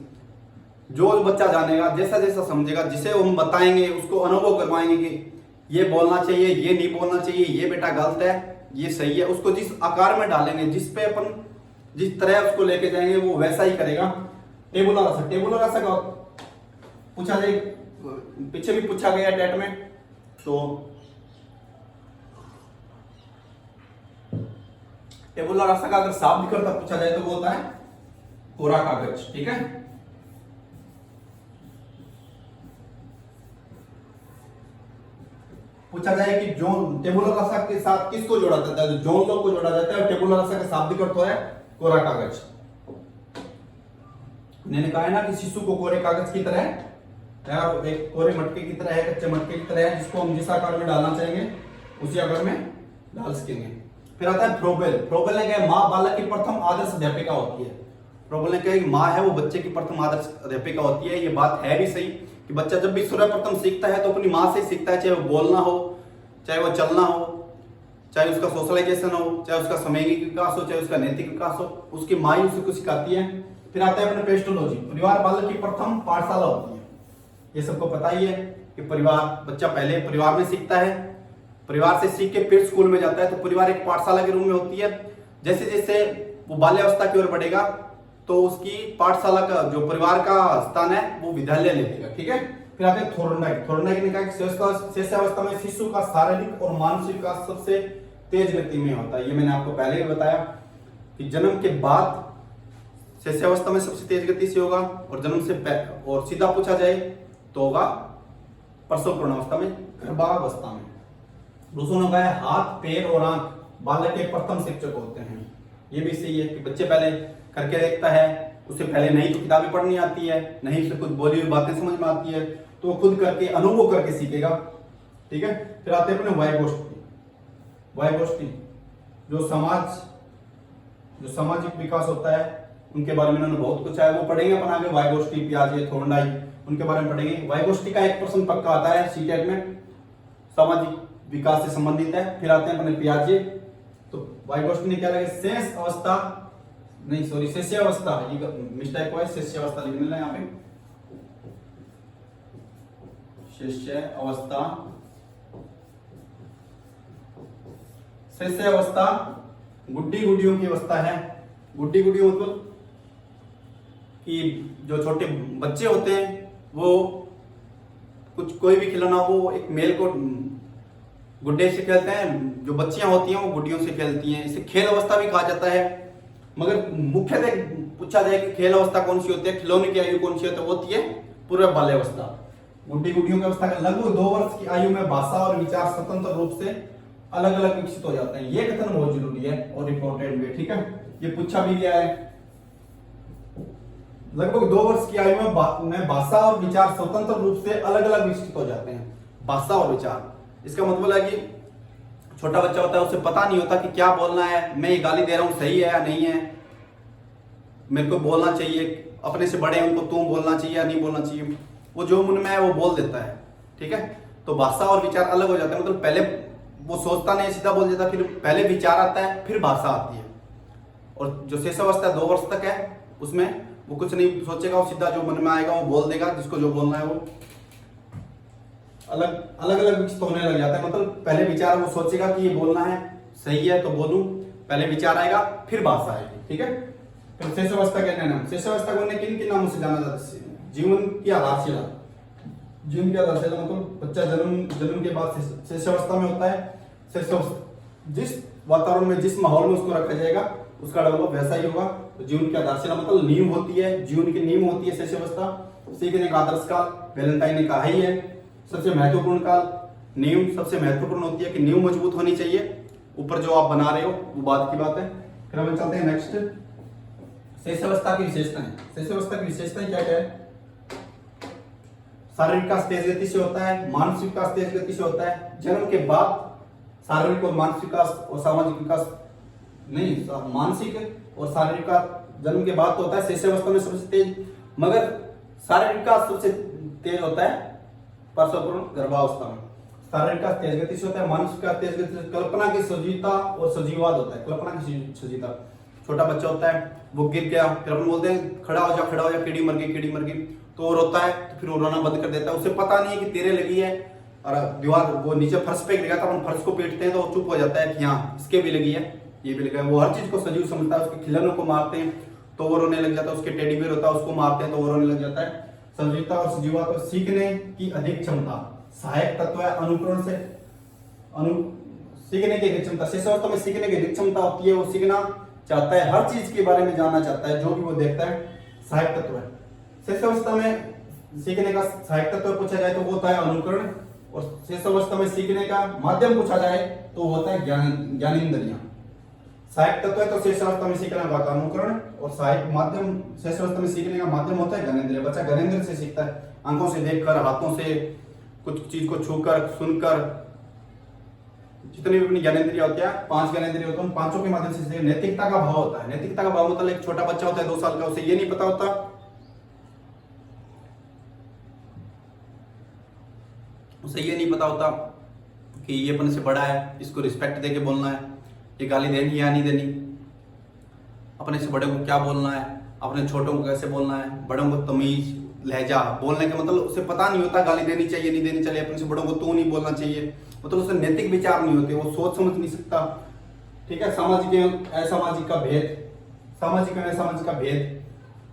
जो बच्चा जानेगा, जैसा जैसा समझेगा, जिसे हम बताएंगे उसको अनुभव करवाएंगे कि ये बोलना चाहिए, ये नहीं बोलना चाहिए, ये बेटा गलत है, ये सही है, उसको जिस आकार में डालेंगे, जिस पे अपन जिस तरह उसको लेके जाएंगे वो वैसा ही करेगा। टेबुलर रसा, टेबुलर रसा का पूछा जाए, पीछे भी पूछा गया टेट में, तो टेबुलर रसा का अगर शाब्दिक अर्थ पूछा जाए तो वो होता है कोरा कागज। ठीक है, पूछा जाए कि जॉन टेबुलर रसा के साथ किसको जोड़ा जाता है, तो जॉन लॉक को जोड़ा जाता है। और टेबुलर रसा का शाब्दिक अर्थ है कोरा कागज। मैंने कहा है ना कि शिशु को कोरे कागज की तरह है और एक कोरे मटके की तरह है, कच्चे मटके की तरह है, जिसको हम जिस आकार में डालना चाहेंगे उसी आकार में डाल सकेंगे। फिर आता है फ्रोबेल। फ्रोबेल ने कहा माँ बालक की प्रथम आदर्श अध्यापिका होती है। फ्रोबेल ने कहा कि माँ है वो बच्चे की प्रथम आदर्श अध्यापिका होती है। ये बात है भी सही कि बच्चा जब भी सर्वप्रथम सीखता है तो अपनी माँ से सीखता है, चाहे वो बोलना हो, चाहे वो चलना हो, चाहे उसका सोशलाइजेशन हो, चाहे उसका सामयिक विकास हो, चाहे उसका नैतिक विकास हो, उसकी माँ ही उसको सिखाती है। फिर आता है अपने पेस्टोलॉजी। परिवार बालक की प्रथम पाठशाला होती है। ये सबको पता ही है कि परिवार, बच्चा पहले परिवार में सीखता है, परिवार से सीख के फिर स्कूल में जाता है, तो परिवार एक पाठशाला के रूप में होती है। जैसे जैसे वो बाल्यावस्था की ओर बढ़ेगा तो उसकी पाठशाला का जो परिवार का स्थान है वो विद्यालय ले लेगा। ठीक है, फिर आते हैं थोर्नडाइक। थोर्नडाइक ने कहा कि शिशुअवस्था में शिशु का शारीरिक और मानसिक विकास सबसे तेज गति में होता है। ये मैंने आपको पहले ही बताया कि जन्म के बाद शिशुअवस्था में सबसे तेज गति से होगा, और जन्म से और सीधा पूछा जाए तो होगा प्रसव पूर्णावस्था में, गर्भावस्था में। दूसरों ने कहा हाथ, पैर और आंख बालक के प्रथम शिक्षक होते हैं। ये भी सही है कि बच्चे पहले करके देखता है, उसे पहले नहीं तो किताबें पढ़नी आती है, नहीं उसे कुछ बोली हुई बातें समझ में आती है, तो वो खुद करके अनुभव करके सीखेगा। ठीक है, फिर आते हैं अपने वायगोष्ठी। वायगोष्ठी जो सामाजिक विकास होता है उनके बारे में उन्होंने बहुत कुछ है, वो पढ़ेंगे अपन आगे। वायगोष्ठी, पियाजे, थोर्नडाइक, उनके बारे में पढ़ेंगे। वायगोष्ठी का एक प्रश्न पक्का आता है सीटेट में, सामाजिक विकास से संबंधित है। फिर आते हैं अपने पियाजे। तो वायगोष्ठी ने क्या लगे शेष अवस्था, नहीं सॉरी शिष्यावस्था, ये मिस्टेक हुआ है, शिष्यावस्था लिखने लगा यहाँ पे, शिष्यावस्था। शिष्यावस्था गुड्डी गुड्डियों की अवस्था है। गुड्डी गुड्डियों मतलब कि जो छोटे बच्चे होते हैं वो कुछ कोई भी खिलौना वो एक मेल को गुड्डे से खेलते हैं, जो बच्चियां होती हैं वो गुड्डियों से खेलती हैं। इसे खेल अवस्था भी कहा जाता है। मगर मुख्यतः पूछा जाए कि खेल अवस्था कौन सी होती है, खिलौने की आयु कौन सी होती है पूर्व बाल्यावस्था। गुड्डी गुड्डियों की अवस्था का लगभग 2 वर्ष की आयु में भाषा और विचार स्वतंत्र रूप से अलग अलग विकसित हो जाते हैं। ये कथन बहुत जरूरी है और इंपॉर्टेंट भी। ठीक है, ये पूछा भी गया है। लगभग 2 वर्ष की आयु में भाषा और विचार स्वतंत्र रूप से अलग अलग विकसित हो जाते हैं। भाषा और विचार, इसका मतलब है कि छोटा बच्चा होता है उसे पता नहीं होता कि क्या बोलना है, मैं ये गाली दे रहा हूं सही है या नहीं है, मेरे को बोलना चाहिए, अपने से बड़े उनको तुम बोलना चाहिए या नहीं बोलना चाहिए, वो जो मन में है वो बोल देता है। ठीक है, तो भाषा और विचार अलग हो जाते हैं। मतलब पहले वो सोचता नहीं, सीधा बोल देता, फिर पहले विचार आता है फिर भाषा आती है। और जो शेष अवस्था 2 वर्ष तक है उसमें वो कुछ नहीं सोचेगा, वो सीधा जो मन में आएगा वो बोल देगा, जिसको जो बोलना है वो अलग अलग विकसित होने लग जाता है। मतलब पहले विचार वो सोचेगा कि ये बोलना है सही है तो बोलूं, पहले विचार आएगा फिर भाषा आएगी। ठीक है, फिर शेष अवस्था के नाम, शेष अवस्था को किन किन नामों से जाना जाता है? जीवन की आधारशिला। जीवन की आधारशिला मतलब बच्चा जन्म के बाद शेष अवस्था में होता है। शेष जिस वातावरण में, जिस माहौल में उसको रखा जाएगा उसका डेवलप वैसा ही होगा। तो जीवन की आधारशिला मतलब नींव होती है, जीवन की नींव होती है शेष अवस्था। सीखने का आदर्श काल वैलेंटाइन ने कहा ही है। सबसे महत्वपूर्ण काल नींव सबसे महत्वपूर्ण होती है कि नींव मजबूत होनी चाहिए, ऊपर जो आप बना रहे हो वो बात की बात है। फिर हम चलते हैं नेक्स्ट, शेष अवस्था की विशेषताएं। शेष अवस्था की विशेषताएं क्या क्या है? शारीरिक विकास तेज गति से होता है, मानसिक विकास तेज गति से होता है। जन्म के बाद शारीरिक और मानसिक विकास और सामाजिक विकास नहीं, मानसिक और शारीरिक का जन्म के बाद तो होता है शिशुअवस्था में सबसे तेज, मगर शारीरिक का सबसे तेज होता है प्रसवपूर्व गर्भावस्था में। शारीरिक का तेज गति से होता है, मानसिक का तेज गति से, कल्पना की सजीवता और सजीववाद होता है। कल्पना की सजीवता, छोटा बच्चा होता है वो गिर गया, फिर अपन बोलते हैं खड़ा हो जा, कीड़ी मर गई, कीड़ी मर गई, तो वो रोता है, तो फिर वो रोना बंद कर देता है। उसे पता नहीं है कि तेरे लगी है, और दीवार वो नीचे फर्श पे गिर गया था, अपन फर्श को पीटते हैं तो वो चुप हो जाता है कि हाँ इसके भी लगी है, ये भी लगा है। वो हर चीज को सजीव समझता है। उसके खिलौनों को मारते हैं तो वो रोने लग जाता है, उसके टेडी बेयर होता है उसको मारते हैं तो वो रोने लग जाता है। सजीवता और सजीवता को सीखने की अधिक क्षमता, सहायक तत्व है अनुकरण से सीखने की अधिक क्षमता। शिशुअवस्था में सीखने की अधिक क्षमता होती है, वो सीखना चाहता है, हर चीज के बारे में जानना चाहता है, जो भी वो देखता है सहायक तत्व है। शिशुअवस्था में सीखने का सहायक तत्व पूछा जाए तो वो होता है अनुकरण, और शिशुअवस्था में सीखने का माध्यम पूछा जाए तो वो होता है ज्ञानेंद्रियां। सहायक तत्व है तो शिशुअवस्था में सीखने का अनुकरण, और सहायक माध्यम शिशुअवस्था में सीखने का माध्यम होता है ज्ञानेंद्रिय। बच्चा ज्ञानेंद्रिय से सीखता है, आंखों से देखकर, हाथों से, कुछ चीज को छूकर, सुनकर, जितनी भी अपनी ज्ञानेंद्रिय होती है, 5 ज्ञानेंद्रिय होते हैं, पांचों के माध्यम से। नैतिकता का भाव होता है, नैतिकता का भाव मतलब एक छोटा बच्चा होता है 2 साल का, उसे ये नहीं पता होता कि ये अपने से बड़ा है, इसको रिस्पेक्ट देके बोलना है, ये गाली देनी या नहीं देनी, अपने से बड़े को क्या बोलना है, अपने छोटों को कैसे बोलना है, बड़ों को तमीज, लहजा बोलने का मतलब उसे पता नहीं होता, गाली देनी चाहिए नहीं देनी चाहिए, अपने से बड़ों को तू नहीं बोलना चाहिए, मतलब उसे नैतिक विचार नहीं होते, वो सोच समझ नहीं सकता। ठीक है, सामाजिक असामाजिक का भेद, सामाजिक और असामाजिक का भेद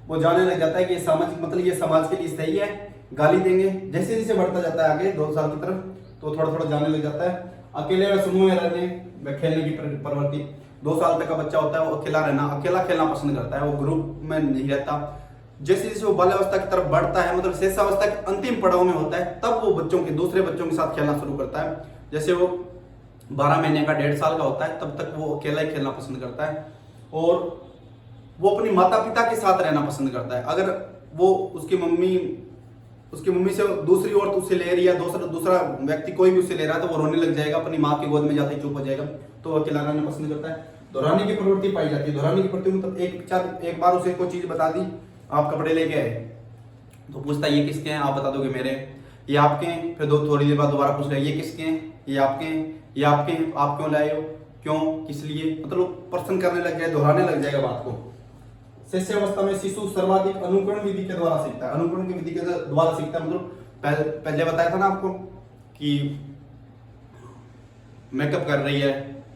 वो जानने लग जाता है कि सामाजिक मतलब ये समाज के लिए सही है, गाली देंगे। जैसे जैसे बढ़ता जाता है आगे 2 साल की तरफ तो थोड़ा थोड़ा जानने लग जाता है। अकेले व समूह में रहने व खेलने की प्रवृत्ति, 2 साल तक का बच्चा होता है वो अकेला रहना, अकेला खेलना पसंद करता है, वो ग्रुप में नहीं रहता। जैसे जैसे वो बाल्यावस्था की तरफ बढ़ता है, मतलब शिशुअवस्था के अंतिम पड़ाव में होता है, तब वो दूसरे बच्चों के साथ खेलना शुरू करता है। जैसे वो 12 महीने का 1.5 साल का होता है तब तक वो अकेला ही खेलना पसंद करता है, और वो अपनी माता पिता के साथ रहना पसंद करता है। अगर वो उसकी मम्मी से दूसरी औरत उसे ले रही है, दूसरा व्यक्ति कोई भी उसे ले रहा है तो वो रोने लग जाएगा, अपनी माँ की गोद में जाते ही चुप हो जाएगा, तो वो अकेला रहना पसंद करता है। दोहराने की प्रवृत्ति पाई जाती है। दोहराने की प्रवृत्ति मतलब एक बार उसे कोई चीज बता दी, आप कपड़े लेके आए तो पूछता है ये किसके हैं, आप बता दोगे मेरे, ये आपके हैं, फिर थोड़ी देर बाद दोबारा पूछ रहे ये किसके हैं, ये आपके हैं, ये आपके हैं, आप क्यों लाए हो, क्यों, किस लिए, मतलब प्रश्न करने लग जाए, दोहराने लग जाएगा बात को। शिशुअवस्था में शिशु सर्वाधिक अनुकरण विधि के द्वारा सीखता है, अनुकरण की विधि के द्वारा सीखता है, मतलब पहले बताया था ना आपको कि मेकअप कर रही है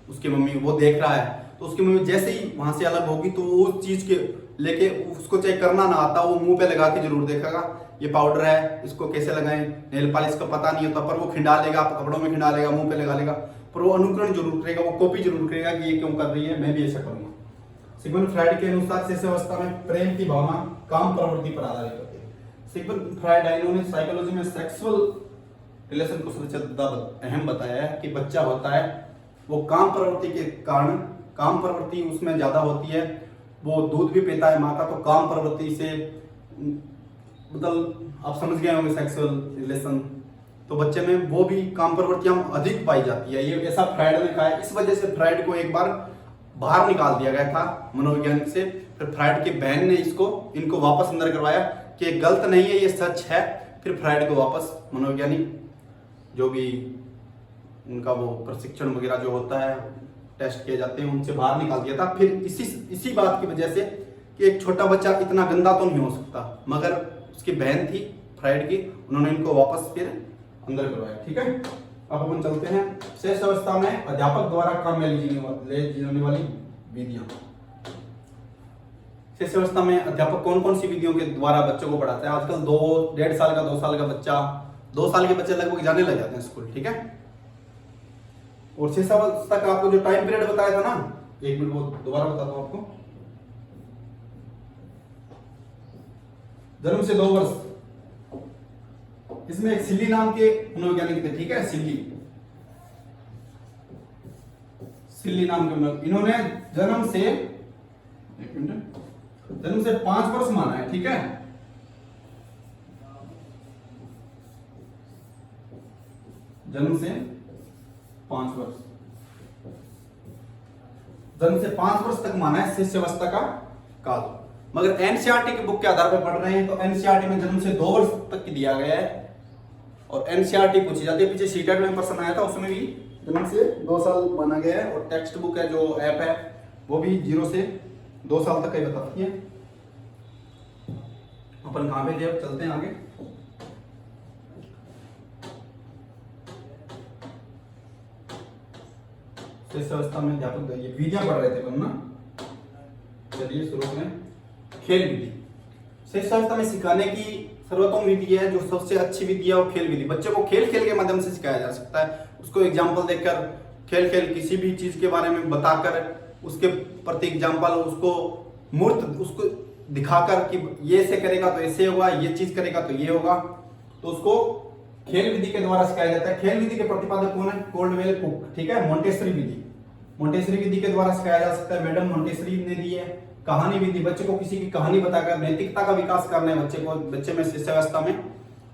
उसकी मम्मी, वो देख रहा है तो उसकी मम्मी जैसे ही वहां से अलग होगी तो वो उस चीज के लेके, उसको चाहे करना ना आता वो मुंह पे लगा के जरूर देखेगा, ये पाउडर है इसको कैसे लगाएं, नेल पॉलिश का पता नहीं होता पर वो खिंडा लेगा, कपड़ों में खिंडा लेगा, मुंह पे लगा लेगा, पर वो अनुकरण जरूर करेगा, वो कॉपी जरूर करेगा कि ये क्यों कर रही है, मैं भी ऐसा करूंगा। सिगमंड फ्राइड के अनुसार शिशुअवस्था में प्रेम की भावना काम प्रवृत्ति पर आधारित होती है। सिगमंड फ्राइड ने साइकोलॉजी में सेक्सुअल रिलेशन को सबसे ज्यादा अहम बताया है कि बच्चा होता है वो काम प्रवृत्ति के कारण, काम प्रवृत्ति उसमें ज्यादा होती है, वो दूध भी पीता है माँ का, तो काम प्रवृत्ति से मतलब आप समझ गए होंगे सेक्सुअल रिलेशन, तो बच्चे में वो भी काम प्रवृत्तियां अधिक पाई जाती है, ये ऐसा फ्राइड ने कहा है। इस वजह से फ्राइड को एक बार बाहर निकाल दिया गया था मनोवैज्ञानिक से, फिर फ्राइड की बहन ने इनको वापस अंदर करवाया कि ये गलत नहीं है, ये सच है, फिर फ्राइड को वापस मनोवैज्ञानिक जो भी उनका वो प्रशिक्षण वगैरह जो होता है, टेस्ट किए जाते हैं, उनसे बाहर निकाल दिया था। फिर इसी बात की वजह से कि एक छोटा बच्चा इतना गंदा तो नहीं हो सकता, मगर उसकी बहन थी फ्राइड की, उन्होंने इनको वापस फिर अंदर करवाया। ठीक है, अब अपन चलते हैं शिशुअवस्था में अध्यापक द्वारा काम में ले जाने वाली विधियां। शिशुअवस्था में अध्यापक कौन कौन सी विधियों के द्वारा बच्चों को पढ़ाता है। आजकल 1.5 साल का 2 साल का बच्चा, 2 साल के बच्चे लगभग जाने लग जाते हैं स्कूल। ठीक है, और शिशुअवस्था का आपको जो टाइम पीरियड बताया था ना, 1 मिनट वो दोबारा बताता हूं आपको। जन्म से 2 वर्ष, इसमें एक सिल्ली नाम के मनोवैज्ञानिक थे। ठीक है, सिल्ली नाम के, इन्होंने जन्म से 5 वर्ष माना है। ठीक है, जन्म से 5 वर्ष, जन्म से 5 वर्ष तक माना है शिष्यावस्था का काल। मगर एनसीईआरटी की बुक के आधार पर पढ़ रहे हैं तो एनसीईआरटी में जन्म से 2 वर्ष तक की दिया गया है, और एनसीईआरटी पूछी जाती है। पीछे सीटेट में प्रश्न आया था, उसमें भी जन्म से 2 साल माना गया है, और टेक्स्ट बुक है जो ऐप है वो भी 0 से 2 साल तक का ही बताती है। अपन कहां पे थे, अब चलते हैं आगे। शिष्यावस्था में अध्यापक ये विधियां पढ़ रहे थे अपन ना। चलिए शुरू में खेल विधि। शिष्यावस्था में सिखाने की सर्वोत्तम विधि है, जो सबसे अच्छी विधि है वो खेल विधि। बच्चे को खेल खेल के माध्यम से सिखाया जा सकता है। उसको एग्जाम्पल देकर, खेल खेल किसी भी चीज के बारे में बताकर, उसके प्रति एग्जाम्पल, उसको मूर्त उसको दिखाकर कि ये ऐसे करेगा तो ऐसे होगा, ये चीज करेगा तो ये होगा, तो उसको खेल विधि के द्वारा सिखाया जाता है। खेल विधि के प्रतिपादक कौन है? कोल्डवेल कुक, ठीक है। मोंटेसरी विधि, मोंटेसरी विधि के द्वारा सिखाया जा सकता है। मैडम मोंटेसरी ने दी है। कहानी विधि, बच्चे को किसी की कहानी बताकर नैतिकता का विकास करना है बच्चे को, बच्चे में शिष्यावस्था में,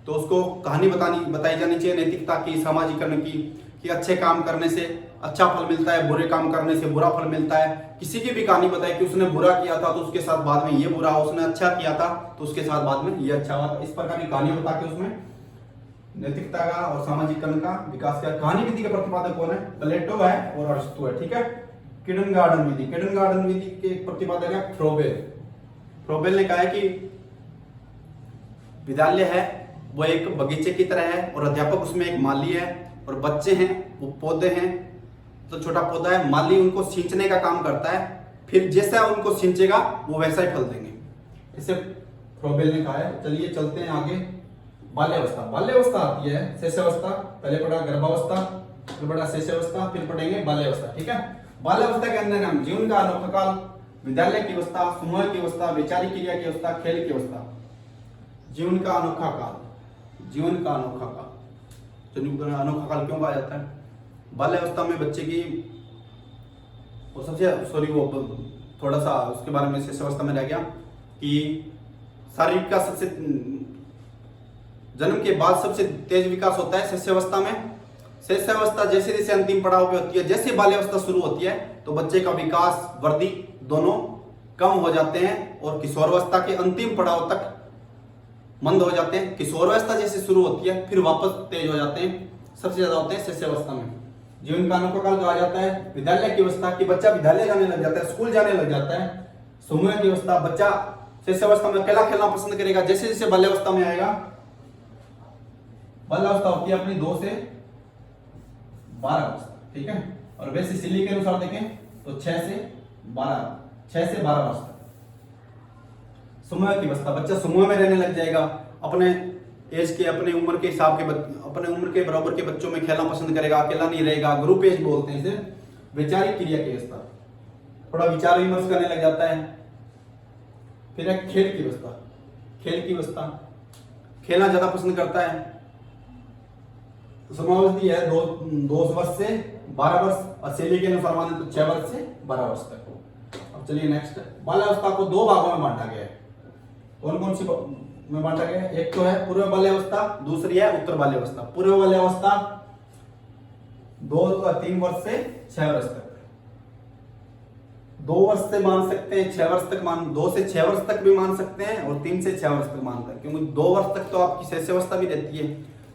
तो उसको कहानी बताई जानी चाहिए नैतिकता की, सामाजिकरण की, कि अच्छे काम करने से अच्छा फल मिलता है, बुरे काम करने से बुरा फल मिलता है। किसी की भी कहानी बताए कि उसने बुरा किया था तो उसके साथ बाद में ये बुरा, उसने अच्छा किया था तो उसके साथ बाद में ये अच्छा हुआ। इस प्रकार की कहानी बता के उसमें नैतिकता का और सामाजिकरण का विकास किया। कहानी विधि के प्रतिपादक कौन है? प्लेटो है और अरिस्टो है, ठीक है। किंडरगार्टन विधि, किंडरगार्टन विधि के प्रतिपादक है फ्रोबेल। फ्रोबेल ने कहा है कि विद्यालय है वो एक बगीचे की तरह है, और अध्यापक उसमें एक माली है, और बच्चे हैं वो पौधे हैं, तो छोटा पौधा है, माली उनको सींचने का काम करता है, फिर जैसा उनको सींचेगा वो वैसा ही फल देंगे, इसे फ्रोबेल ने कहा है। चलिए चलते हैं आगे। बाल्यावस्था, बाल्यावस्था आती है शिष्यावस्था, पहले पढ़ा गर्भावस्था, फिर पढ़ा शिष्यावस्था, फिर पढ़ेंगे बाल्यावस्था, ठीक है। बाल्यावस्था के अंदर हम जीवन का अनोखा काल, विद्यालय की अवस्था, समूह की अवस्था, वैचारिक क्रिया की अवस्था, खेल की अवस्था। जीवन का अनोखा काल, जीवन का अनोखा काल, अनोखा काल क्यों कहा जाता है? बाल्यावस्था में बच्चे की वो सबसे वो थोड़ा सा उसके बारे में शिष्यावस्था में रह गया कि शारीरिक का सबसे जन्म के बाद सबसे तेज विकास होता है शिष्यावस्था में। शिष्यावस्था जैसे जैसे अंतिम पड़ाव पे होती है, जैसे बाल्यावस्था शुरू होती है तो बच्चे का विकास, वृद्धि दोनों कम हो जाते हैं, और किशोरावस्था के अंतिम पड़ाव तक मंद हो जाते हैं। किशोरावस्था जैसे शुरू होती है फिर वापस तेज हो जाते हैं, सबसे ज्यादा होते हैं शिष्यावस्था में। जीवन का अनोखा काल कहा जाता है विद्यालय की अवस्था की, बच्चा विद्यालय जाने लग जाता है, स्कूल जाने लग जाता है। समूह की अवस्था, बच्चा शिष्यावस्था में अकेला खेलना पसंद करेगा, जैसे जैसे बाल्यावस्था में आएगा। बाल्यावस्था होती है अपनी 2 से 12 वर्ष, ठीक है। और वैसे सिली के अनुसार देखें तो 6 से 12 वर्ष तक। समूह की अवस्था, बच्चा समूह में रहने लग जाएगा, अपने एज के, अपने उम्र के हिसाब के, अपने उम्र के बराबर के बच्चों में खेलना पसंद करेगा, अकेला नहीं रहेगा, ग्रुप एज बोलते हैं इसे। वैचारिक क्रिया की अवस्था, थोड़ा विचार विमर्श करने लग जाता है। फिर है खेल की अवस्था, खेल की अवस्था खेलना ज्यादा पसंद करता है। तो समावधि है 2 वर्ष से 12 वर्ष, और शैली के अनुसार माने तो 6 वर्ष से 12 वर्ष तक। अब चलिए नेक्स्ट, बाल्यावस्था को 2 भागों में बांटा गया है। कौन कौन सी में बांटा गया है? एक तो है पूर्व बाल्यावस्था, दूसरी है उत्तर बाल्यावस्था। पूर्व बाल्यावस्था 2 और 3 वर्ष से 6 वर्ष तक, 2 वर्ष से मान सकते हैं, 6 वर्ष तक 2 से 6 वर्ष तक भी मान सकते हैं, और 3 से 6 वर्ष तक मान सकते हैं, क्योंकि 2 वर्ष तक तो आपकी शिष्यावस्था भी रहती है।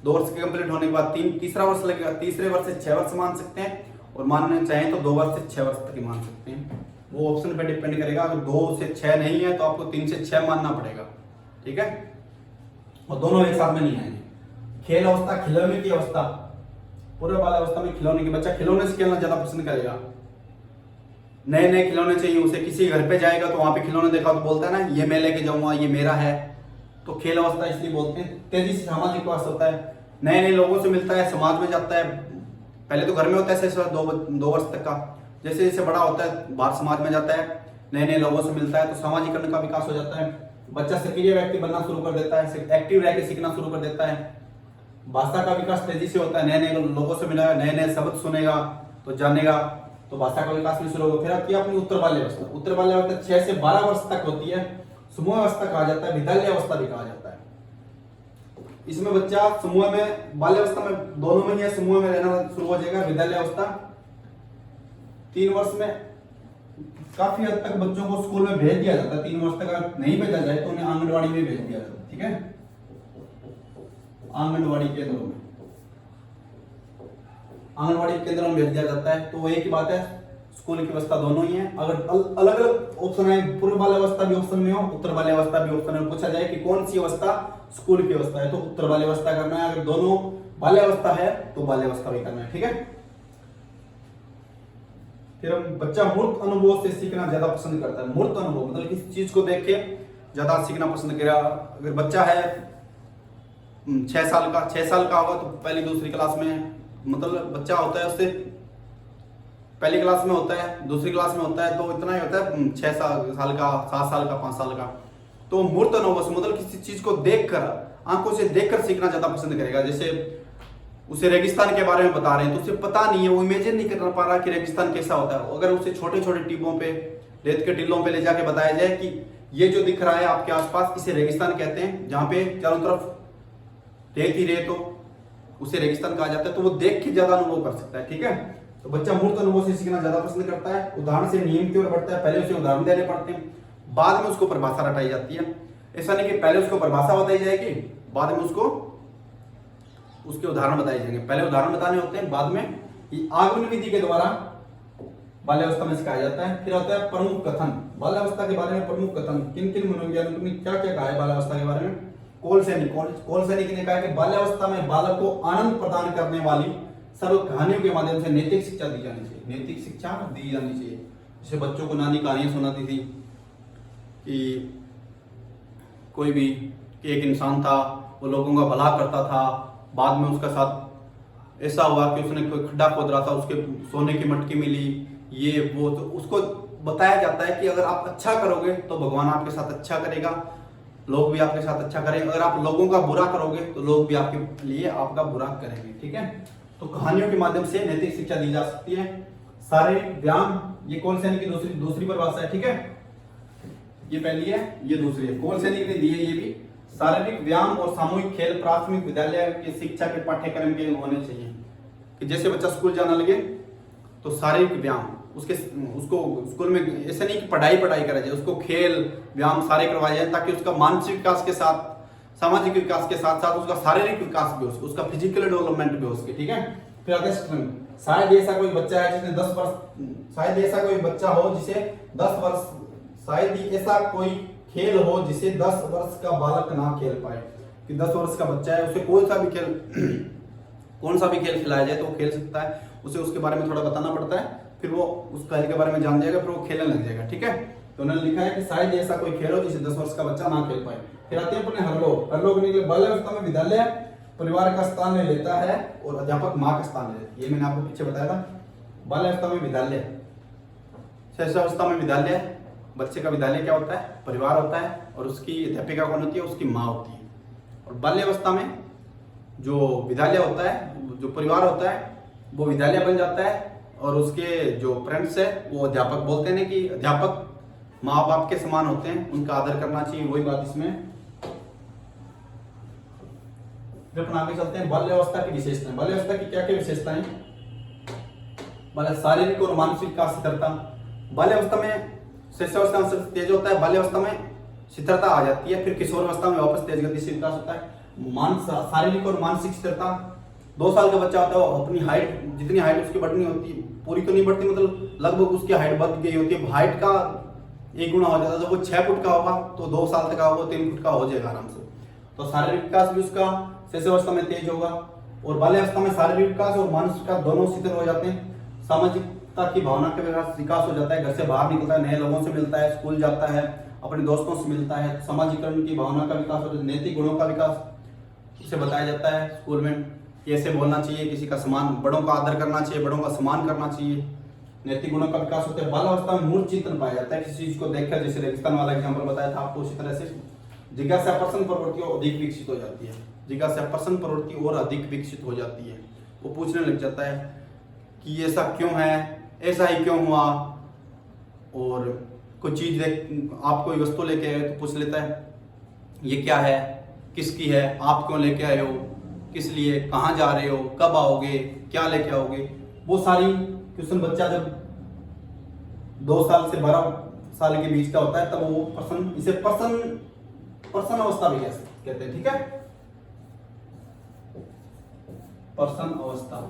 2 वर्ष के कंप्लीट होने के बाद तीसरा वर्ष लगेगा, तीसरे वर्ष से 6 वर्ष मान सकते हैं, और मानना चाहें तो 2 वर्ष से 6 वर्ष तक ही मान सकते हैं। वो ऑप्शन पे डिपेंड करेगा। अगर 2 से 6 नहीं है तो आपको 3 से 6 मानना पड़ेगा, ठीक है। और दोनों एक साथ में नहीं आएंगे। खेल अवस्था, खिलौने की अवस्था, पूर्व बाल्यावस्था में खिलौने की, बच्चा खिलौने से खेलना ज्यादा पसंद करेगा, नए नए खिलौने चाहिए उसे। किसी घर पे जाएगा तो वहां पे खिलौने देखा तो बोलता है ना ये मैं लेके जाऊंगा, ये मेरा है। तो खेल अवस्था इसलिए बोलते हैं। तेजी से सामाजिक विकास होता है, नए नए लोगों से मिलता है, समाज में जाता है। पहले तो घर में होता है 2 वर्ष तक का, जैसे जैसे बड़ा होता है बाहर समाज में जाता है, नए नए लोगों से मिलता है, तो सामाजिकरण का विकास हो जाता है। बच्चा सक्रिय व्यक्ति बनना शुरू कर देता है, एक्टिव रह के सीखना शुरू कर देता है। भाषा का विकास तेजी से होता है, नए नए लोगों से मिलेगा, नए नए शब्द सुनेगा तो जानेगा, तो भाषा का विकास भी शुरू होगा। फिर आती है अपनी उत्तर बाल्यावस्था। उत्तर बाल्यावस्था 6 से 12 वर्ष तक होती है, समूह अवस्था कहा जाता है, विद्यालय अवस्था भी कहा जाता है। इसमें बच्चा समूह में, बाल्यावस्था में दोनों में ही है, समूह में रहना शुरू हो जाएगा। विद्यालय अवस्था 3 वर्ष में काफी हद तक बच्चों को स्कूल में भेज दिया जाता है। 3 वर्ष तक अगर नहीं भेजा जाए तो उन्हें आंगनवाड़ी में भेज दिया जाता है। ठीक है, आंगनवाड़ी केंद्रों में, आंगनवाड़ी केंद्रों में भेज दिया जाता है। तो एक ही बात है, स्कूल की व्यवस्था दोनों ही है। अगर अलग अलग ऑप्शन है, पूर्व बाल्यावस्था भी ऑप्शन में हो, उत्तर बाल्यावस्था भी ऑप्शन में, पूछा जाए कि कौन सी अवस्था स्कूल की अवस्था है, तो उत्तर बाल्यावस्था करना है। अगर दोनों बाल्यावस्था है तो बाल्यावस्था भी करना है। ठीक है, फिर हम बच्चा मूर्त अनुभव से सीखना ज्यादा पसंद करता है। मूर्त अनुभव मतलब किसी चीज को देख के ज्यादा सीखना पसंद करेगा। अगर बच्चा है 6 साल का होगा तो पहली दूसरी क्लास में, मतलब बच्चा होता है उससे पहली क्लास में होता है, दूसरी क्लास में होता है, तो इतना ही होता है 6 साल का, 7 साल का, 5 साल का। तो मूर्त अनुभव से मतलब किसी चीज को देखकर, आंखों से देखकर सीखना ज्यादा पसंद करेगा। जैसे उसे रेगिस्तान के बारे में बता रहे हैं तो उसे पता नहीं है, वो इमेजिन नहीं कर पा रहा कि रेगिस्तान कैसा होता है। अगर उसे छोटे छोटे टिब्बों पे, रेत के टिल्लों पे ले जाके बताया जाए कि ये जो दिख रहा है आपके आसपास, इसे रेगिस्तान कहते हैं, जहाँ पे चारों तरफ रेत ही रेत हो, उसे रेगिस्तान कहा जाता है। तो वो देख के ज्यादा अनुभव कर सकता है। ठीक है, तो बच्चा मूर्त अनुभव से सीखना ज्यादा पसंद करता है। उदाहरण से नियम की ओर बढ़ता है। पहले उसे उदाहरण देने पड़ते हैं, बाद में उसको परिभाषा रटाई जाती है। ऐसा नहीं कि पहले उसको परिभाषा बताई जाएगी, बाद में उसको उसके उदाहरण बताए जाएंगे। पहले उदाहरण बताने होते हैं, बाद में आगमन विधि के द्वारा बाल्यावस्था में सिखाया जाता है। फिर आता है प्रमुख कथन। बाल्यावस्था के बारे में प्रमुख कथन, किन किन मनोवैज्ञानिकों ने क्या क्या कहा है बाल्यावस्था के बारे में। कोलसैनिक ने कहा कि बाल्यावस्था में बालक को आनंद प्रदान करने वाली सर्व कहानियों के माध्यम से नैतिक शिक्षा दी जानी चाहिए। नैतिक शिक्षा दी जानी चाहिए। जैसे बच्चों को नानी कहानियां सुनाती थी कि कोई भी कि एक इंसान था, वो लोगों का भला करता था, बाद में उसका साथ ऐसा हुआ कि उसने कोई खड्डा खोद रहा था, उसके सोने की मटकी मिली, ये वो, तो उसको बताया जाता है कि अगर आप अच्छा करोगे तो भगवान आपके साथ अच्छा करेगा, लोग भी आपके साथ अच्छा करेंगे। अगर आप लोगों का बुरा करोगे तो लोग भी आपके लिए आपका बुरा करेंगे। ठीक है, तो कहानियों के माध्यम से नैतिक शिक्षा दी जा सकती है। शारीरिक व्यायाम, ये कोलसैनिक की दूसरी परिभाषा है। ठीक है, ये पहली है, ये दूसरी है, कोलसैनिक ने दी है ये भी। शारीरिक व्यायाम और सामूहिक खेल प्राथमिक विद्यालय की शिक्षा के पाठ्यक्रम के होने चाहिए। कि जैसे बच्चा स्कूल जाना लगे तो शारीरिक व्यायाम उसको स्कूल में ऐसा नहीं कि पढ़ाई करा जाए, उसको खेल व्यायाम सारे करवाए जाए, ताकि उसका मानसिक विकास के साथ, सामाजिक विकास के साथ साथ उसका शारीरिक विकास भी हो, उसका फिजिकल डेवलपमेंट भी हो सके। ठीक है, फिर आते हैं शायद ऐसा कोई बच्चा है जिसने 10 वर्ष, शायद ऐसा कोई बच्चा हो जिसे 10 वर्ष, शायद ऐसा कोई खेल हो जिसे 10 वर्ष का बालक ना खेल पाए। कि 10 वर्ष का बच्चा है, उसे कौन सा भी खेल खिलाया जाए तो वो खेल सकता है। उसे उसके बारे में थोड़ा बताना पड़ता है, फिर वो उस खेल के बारे में जान जाएगा, फिर वो खेलने लग जाएगा। ठीक है, तो उन्होंने लिखा है कि शायद ऐसा कोई खेल हो जिसे 10 वर्ष का बच्चा ना खेल पाए। फिर आते हैं अपने हरलोग निकले। बाल्यावस्था में विद्यालय परिवार का स्थान ले लेता है और अध्यापक माँ का स्थान ले लेता है। ये मैंने आपको पीछे बताया था। बाल्यावस्था में विद्यालय, शिशुअवस्था में विद्यालय, बच्चे का विद्यालय क्या होता है, परिवार होता है, और उसकी अध्यापिका कौन होती है, उसकी माँ होती है। और बाल्यावस्था में जो विद्यालय होता है, जो परिवार होता है, वो विद्यालय बन जाता है, और उसके जो पेरेंट्स है वो अध्यापक बोलते हैं कि अध्यापक माँ बाप के समान होते हैं, उनका आदर करना चाहिए। वही बात इसमें। फिर अपन आगे चलते हैं, बाल्यावस्था की विशेषताएं। बाल्यावस्था की क्या क्या विशेषताएं। शारीरिक और मानसिक विकास स्थिरता। बाल्यावस्था में शिशुअवस्था में तेज होता है, बाल्यावस्था में स्थिरता आ जाती है, फिर किशोरावस्था में वापस तेज गति से विकास होता है। शारीरिक और मानसिक स्थिरता, 2 साल का बच्चा होता है, वो अपनी हाइट, जितनी हाइट उसकी बढ़नी होती है, पूरी तो नहीं बढ़ती, मतलब लगभग उसकी हाइट बढ़ गई होती है, हाइट का 1 गुना हो जाता है। जब वो 6 फुट का होगा तो 2 साल तक का होगा 3 फुट का हो जाएगा आराम से। तो शारीरिक विकास भी उसका शिशुअवस्था में तेज होगा। और बाल्यावस्था में शारीरिक विकास और मानसिक विकास दोनों शिथिल हो जाते हैं। सामाजिकता की भावना का विकास हो जाता है, घर से बाहर निकलता है, नए लोगों से मिलता है, स्कूल जाता है, अपने दोस्तों से मिलता है, सामाजिकरण की भावना का विकास होता है। नैतिक गुणों का विकास उसे बताया जाता है स्कूल में, कैसे बोलना चाहिए, किसी का सम्मान, बड़ों का आदर करना चाहिए, बड़ों का सम्मान करना चाहिए। नैतिक गुणों का विकास होता है। बाल्यावस्था में मूर्त चिंतन पाया जाता है, किसी चीज को देखकर, जैसे रेगिस्तान वाला एग्जांपल बताया था आपको, उसी तरह से जिज्ञासा प्रसन्न प्रवृत्ति और अधिक विकसित हो जाती है। जिज्ञासा प्रसन्न प्रवृत्ति और अधिक विकसित हो जाती है। वो पूछने लग जाता है कि ऐसा क्यों है, ऐसा ही क्यों हुआ। और कोई चीज देख, आप कोई वस्तु लेके आए तो पूछ लेता है ये क्या है, किसकी है, आप क्यों लेके आए हो, किस लिए, कहाँ जा रहे हो, कब आओगे, क्या लेके आओगे। वो सारी क्वेश्चन बच्चा जब 2 साल से 12 साल के बीच का होता है, तब वो पर्सन, इसे पर्सन अवस्था भी कहते हैं। ठीक है, पर्सन अवस्था।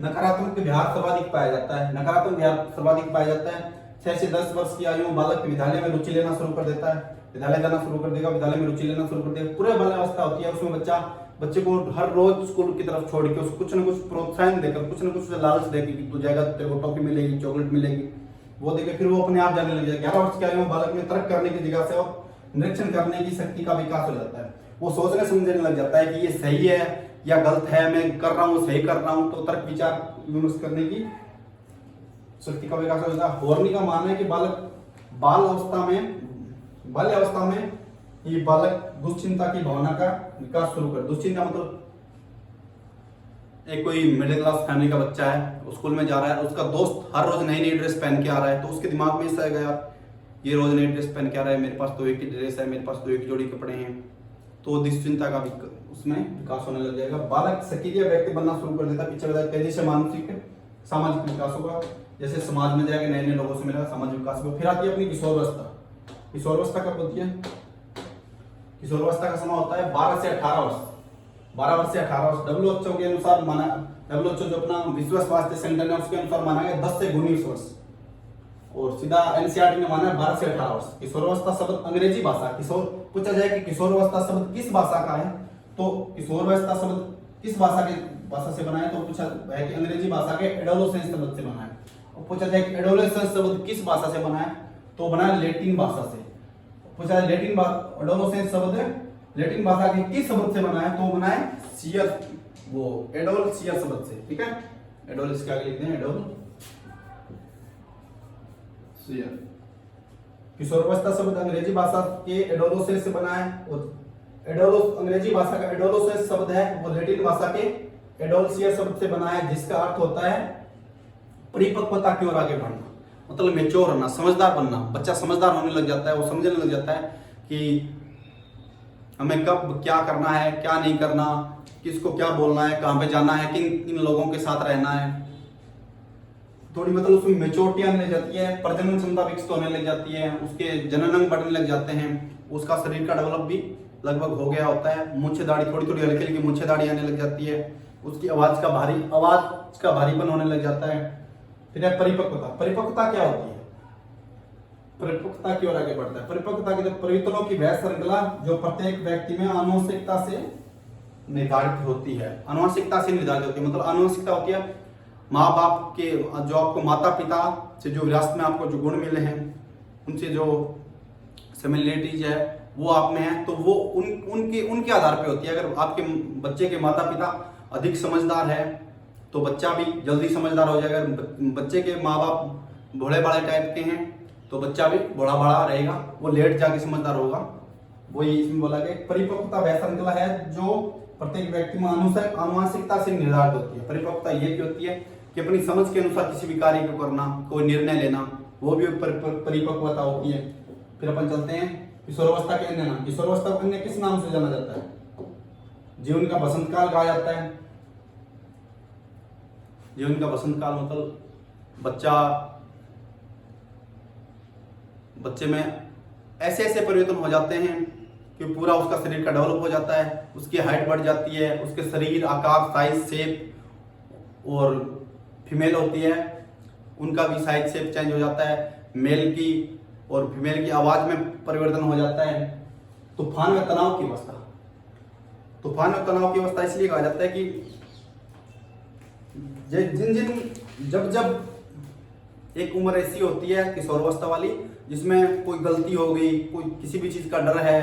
नकारात्मक व्यवहार सर्वाधिक पाया जाता है। नकारात्मक व्यवहार सर्वाधिक पाया जाता है 6 से 10 वर्ष की आयु में बालक विद्यालय में रुचि लेना शुरू कर देता है, विद्यालय जाना शुरू कर देगा, विद्यालय में रुचि लेना शुरू कर देगा। पूरे बाल्यावस्था होती है, उसमें बच्चे को हर रोज स्कूल की तरफ छोड़ के उसको कुछ न कुछ प्रोत्साहन देकर, कुछ न कुछ लालच देकर कि तू जाएगा, तेरे को टॉफी मिलेगी, चॉकलेट मिलेगी, वो देकर फिर वो अपने आप जाने लग जाएगा। 11 वर्ष की आयु में बालक में तर्क करने की जगह से और निरीक्षण करने की शक्ति का विकास हो जाता है। वो सोचने समझने लग जाता है कि ये सही है या गलत है, मैं कर रहा हूँ सही कर रहा हूँ, तो तर्क विचार विमर्श करने की शक्ति का विकास हो जाता है। हॉर्नी का मानना है कि बालक बाल्यावस्था में ये बालक दुश्चिंता की भावना का विकास शुरू कर। दुश्चिंता मतलब एक कोई मिडिल क्लास फैमिली का बच्चा है, स्कूल में जा रहा है, उसका दोस्त हर रोज नई नई ड्रेस पहन के आ रहा है, तो उसके दिमाग में ऐसा है यार ये रोज नई ड्रेस पहन के आ रहा है, मेरे पास तो एक ही ड्रेस है, मेरे पास तो एक ही जोड़ी कपड़े हैं, तो दुश्चिंता का उसमें विकास होने लग जाएगा। बालक सक्रिय व्यक्ति बनना शुरू कर देता है, पीछे बताया तेजी से मानसिक सामाजिक विकास होगा, जैसे समाज में जाके नए नए लोगों से मिलेगा, सामाजिक विकास होगा। फिर आती है अपनी किशोरावस्था। किशोरावस्था कब होती है? किशोरावस्था का समय होता है 12 से 18 वर्ष। 12 वर्ष से 18 वर्ष WHO के अनुसार माना, WHO जो अपना विश्व स्वास्थ्य संगठन है उसके अनुसार माना गया 10 से 19 वर्ष, और सीधा NCERT ने माना है 12 से 18 वर्ष। किशोरावस्था शब्द अंग्रेजी भाषा, किशोर पूछा जाए कि किशोरावस्था शब्द किस भाषा का है, तो किशोरावस्था शब्द किस भाषा से बना है, तो पूछा है कि अंग्रेजी भाषा के एडोलेसेंस शब्द से बना है। और पूछा जाए कि एडोलेसेंस शब्द किस भाषा से बना है, तो बना है लैटिन भाषा से। पूछा है एडोलेसेंस शब्द लैटिन भाषा के किस शब्द से बना है, तो बना है सियर, वो एडोलसियर शब्द से। ठीक है, एडोल इसके आगे लिखते हैं एडोल सियर। किशोरावस्था शब्द अंग्रेजी भाषा के एडोलोसेंस से बना है, और अंग्रेजी भाषा का एडोलोसेंस शब्द है वो लैटिन भाषा के एडोलसियर शब्द से बना है, जिसका अर्थ होता है परिपक्वता की ओर आगे बढ़ना, मतलब मेच्योर होना, समझदार बनना। बच्चा समझदार होने लग जाता है, वो समझने लग जाता है कि हमें कब क्या करना है, क्या नहीं करना, किसको क्या बोलना है, कहाँ पे जाना है, किन लोगों के साथ रहना है। थोड़ी मतलब उसमें मेच्योरिटी आने लग जाती है, प्रजनन क्षमता विकसित होने लग जाती है, उसके जननांग बढ़ने लग जाते हैं, उसका शरीर का डेवलप भी लगभग हो गया होता है। मूंछे दाढ़ी थोड़ी थोड़ी हल्की हल्की मूंछे दाढ़ी आने लग जाती है, उसकी आवाज का भारीपन होने लग जाता है। फिर है परिपक्वता। परिपक्वता क्या होती है? परिपक्वता की ओर आगे बढ़ता है। परिपक्वता की परिवर्तनों की वह श्रृंखला जो प्रत्येक व्यक्ति में आनुवंशिकता से निर्धारित होती है। आनुवंशिकता से निर्धारित होती है मतलब आनुवंशिकता होती है माँ बाप के, जो आपको माता पिता से जो विरासत में आपको जो गुण मिले हैं, उनसे जो सिमिलरिटीज है वो आप में है, तो वो उनके आधार पे होती है। अगर आपके बच्चे के माता पिता अधिक समझदार है तो बच्चा भी जल्दी समझदार हो जाएगा। अगर बच्चे के माँ बाप भोले भाले टाइप के हैं तो बच्चा भी भोला भाला रहेगा, वो लेट जाके समझदार होगा। वही इसमें बोला गया परिपक्वता वह श्रृंखला है जो प्रत्येक व्यक्ति में आनुवंशिकता से निर्धारित होती है। परिपक्वता ये भी होती है कि अपनी समझ के अनुसार किसी भी कार्य को करना, कोई निर्णय लेना, वो भी परिपक्वता होती है। फिर अपन चलते हैं किशोरावस्था के अन्य नाम। किशोरावस्था को अन्य किस नाम से जाना जाता है? जीवन का बसंत काल कहा जाता है। जीवन का बसंत काल मतलब बच्चे में ऐसे ऐसे परिवर्तन हो जाते हैं कि पूरा उसका शरीर का डेवलप हो जाता है, उसकी हाइट बढ़ जाती है, उसके शरीर आकार साइज शेप, और फीमेल होती है उनका भी साइज शेप चेंज हो जाता है, मेल की और फीमेल की आवाज में परिवर्तन हो जाता है। तूफान में तनाव की अवस्था। तूफान में तनाव की अवस्था इसलिए कहा जाता है कि जब एक उम्र ऐसी होती है किशोरावस्था वाली जिसमें कोई गलती हो गई, कोई किसी भी चीज का डर है,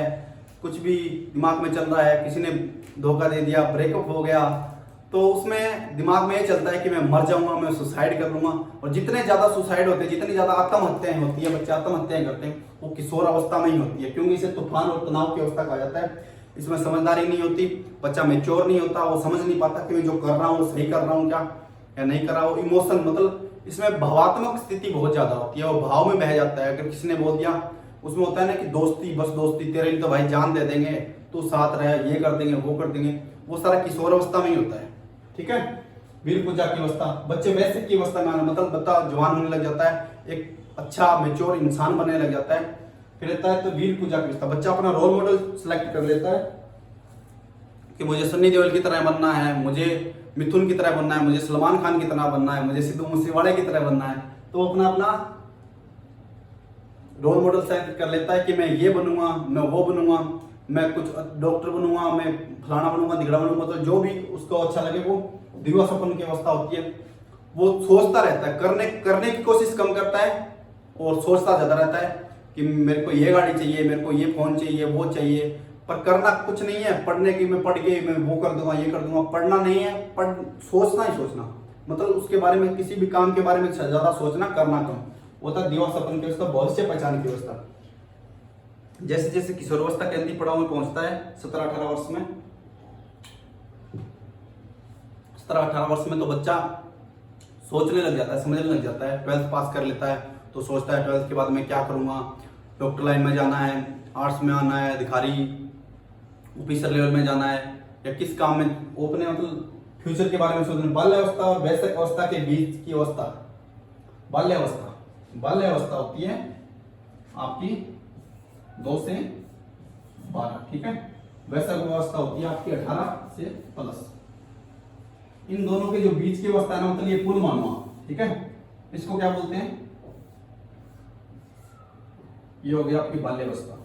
कुछ भी दिमाग में चल रहा है, किसी ने धोखा दे दिया, ब्रेकअप हो गया, तो उसमें दिमाग में ये चलता है कि मैं मर जाऊंगा, मैं सुसाइड कर लूंगा। और जितने ज्यादा सुसाइड होते हैं, जितनी ज्यादा आत्महत्याएं होती है, बच्चे आत्महत्याएं करते हैं, वो किशोर अवस्था में ही होती है, क्योंकि इसे तूफान और तनाव की अवस्था कहा जाता है। इसमें समझदारी नहीं होती, बच्चा मेच्योर नहीं होता, वो समझ नहीं पाता कि मैं जो कर रहा हूँ वो सही कर रहा हूँ क्या या नहीं कर रहा हूँ। इमोशन मतलब इसमें भावात्मक स्थिति बहुत ज्यादा होती है, वो भाव में बह जाता है। अगर किसी ने बोल दिया, उसमें होता है ना कि दोस्ती, बस दोस्ती, तेरे लिए तो भाई जान दे देंगे, तू साथ रहे, ये कर देंगे, वो कर देंगे, वो सारा किशोर अवस्था में ही होता है। ठीक है, वीर पूजा की अवस्था, बच्चे वैसे की अवस्था में आना मतलब बच्चा जवान होने लग जाता है, एक अच्छा मेच्योर इंसान बनने लग जाता है। फिर रहता है तो वीर पूजा की अवस्था, बच्चा अपना रोल मॉडल सिलेक्ट कर लेता है कि मुझे सन्नी देओल की तरह बनना है, मुझे मिथुन की तरह बनना है, मुझे सलमान खान की तरह बनना है, मुझे सिद्धू मूसेवाले की तरह बनना है। तो वो अपना अपना रोल मॉडल सेलेक्ट कर लेता है कि मैं ये बनूंगा, मैं वो बनूंगा, मैं कुछ डॉक्टर बनूंगा, मैं फलाना बनूंगा, दिगड़ा बनूंगा। तो जो भी उसको अच्छा लगे वो दिवा सपन की अवस्था होती है। वो सोचता रहता है, करने की कोशिश कम करता है और सोचता ज्यादा रहता है कि मेरे को ये गाड़ी चाहिए, मेरे को ये फोन चाहिए, वो चाहिए, पर करना कुछ नहीं है। पढ़ने की मैं पढ़ के मैं वो कर दूंगा, ये कर दूंगा, पढ़ना नहीं है, सोचना ही सोचना, मतलब उसके बारे में किसी भी काम के बारे में ज्यादा सोचना, करना कम। वो था दिवा सपन की अवस्था, भविष्य पहचान की अवस्था। जैसे जैसे किशोरावस्था के अंतिम पड़ाव में पहुंचता है 17-18 वर्ष में, 17-18 वर्ष में तो बच्चा सोचने लग जाता है, समझने लग जाता है। 12th पास कर लेता है तो सोचता है 12th के बाद मैं क्या करूंगा, डॉक्टर लाइन में जाना है, आर्ट्स में आना है, अधिकारी ऑफिसर लेवल में जाना है, या किस काम में अपने मतलब फ्यूचर के बारे में सोचना। बाल्यावस्था और वयस्क अवस्था के बीच की अवस्था बाल्यावस्था होती है आपकी 2 से 12, ठीक है। वयस्क अवस्था होती है आपकी 18 से प्लस। इन दोनों के जो बीच की अवस्था है ना, मतलब ये पूर्ण मानवा, ठीक है। इसको क्या बोलते हैं, ये हो गया आपकी बाल्यावस्था।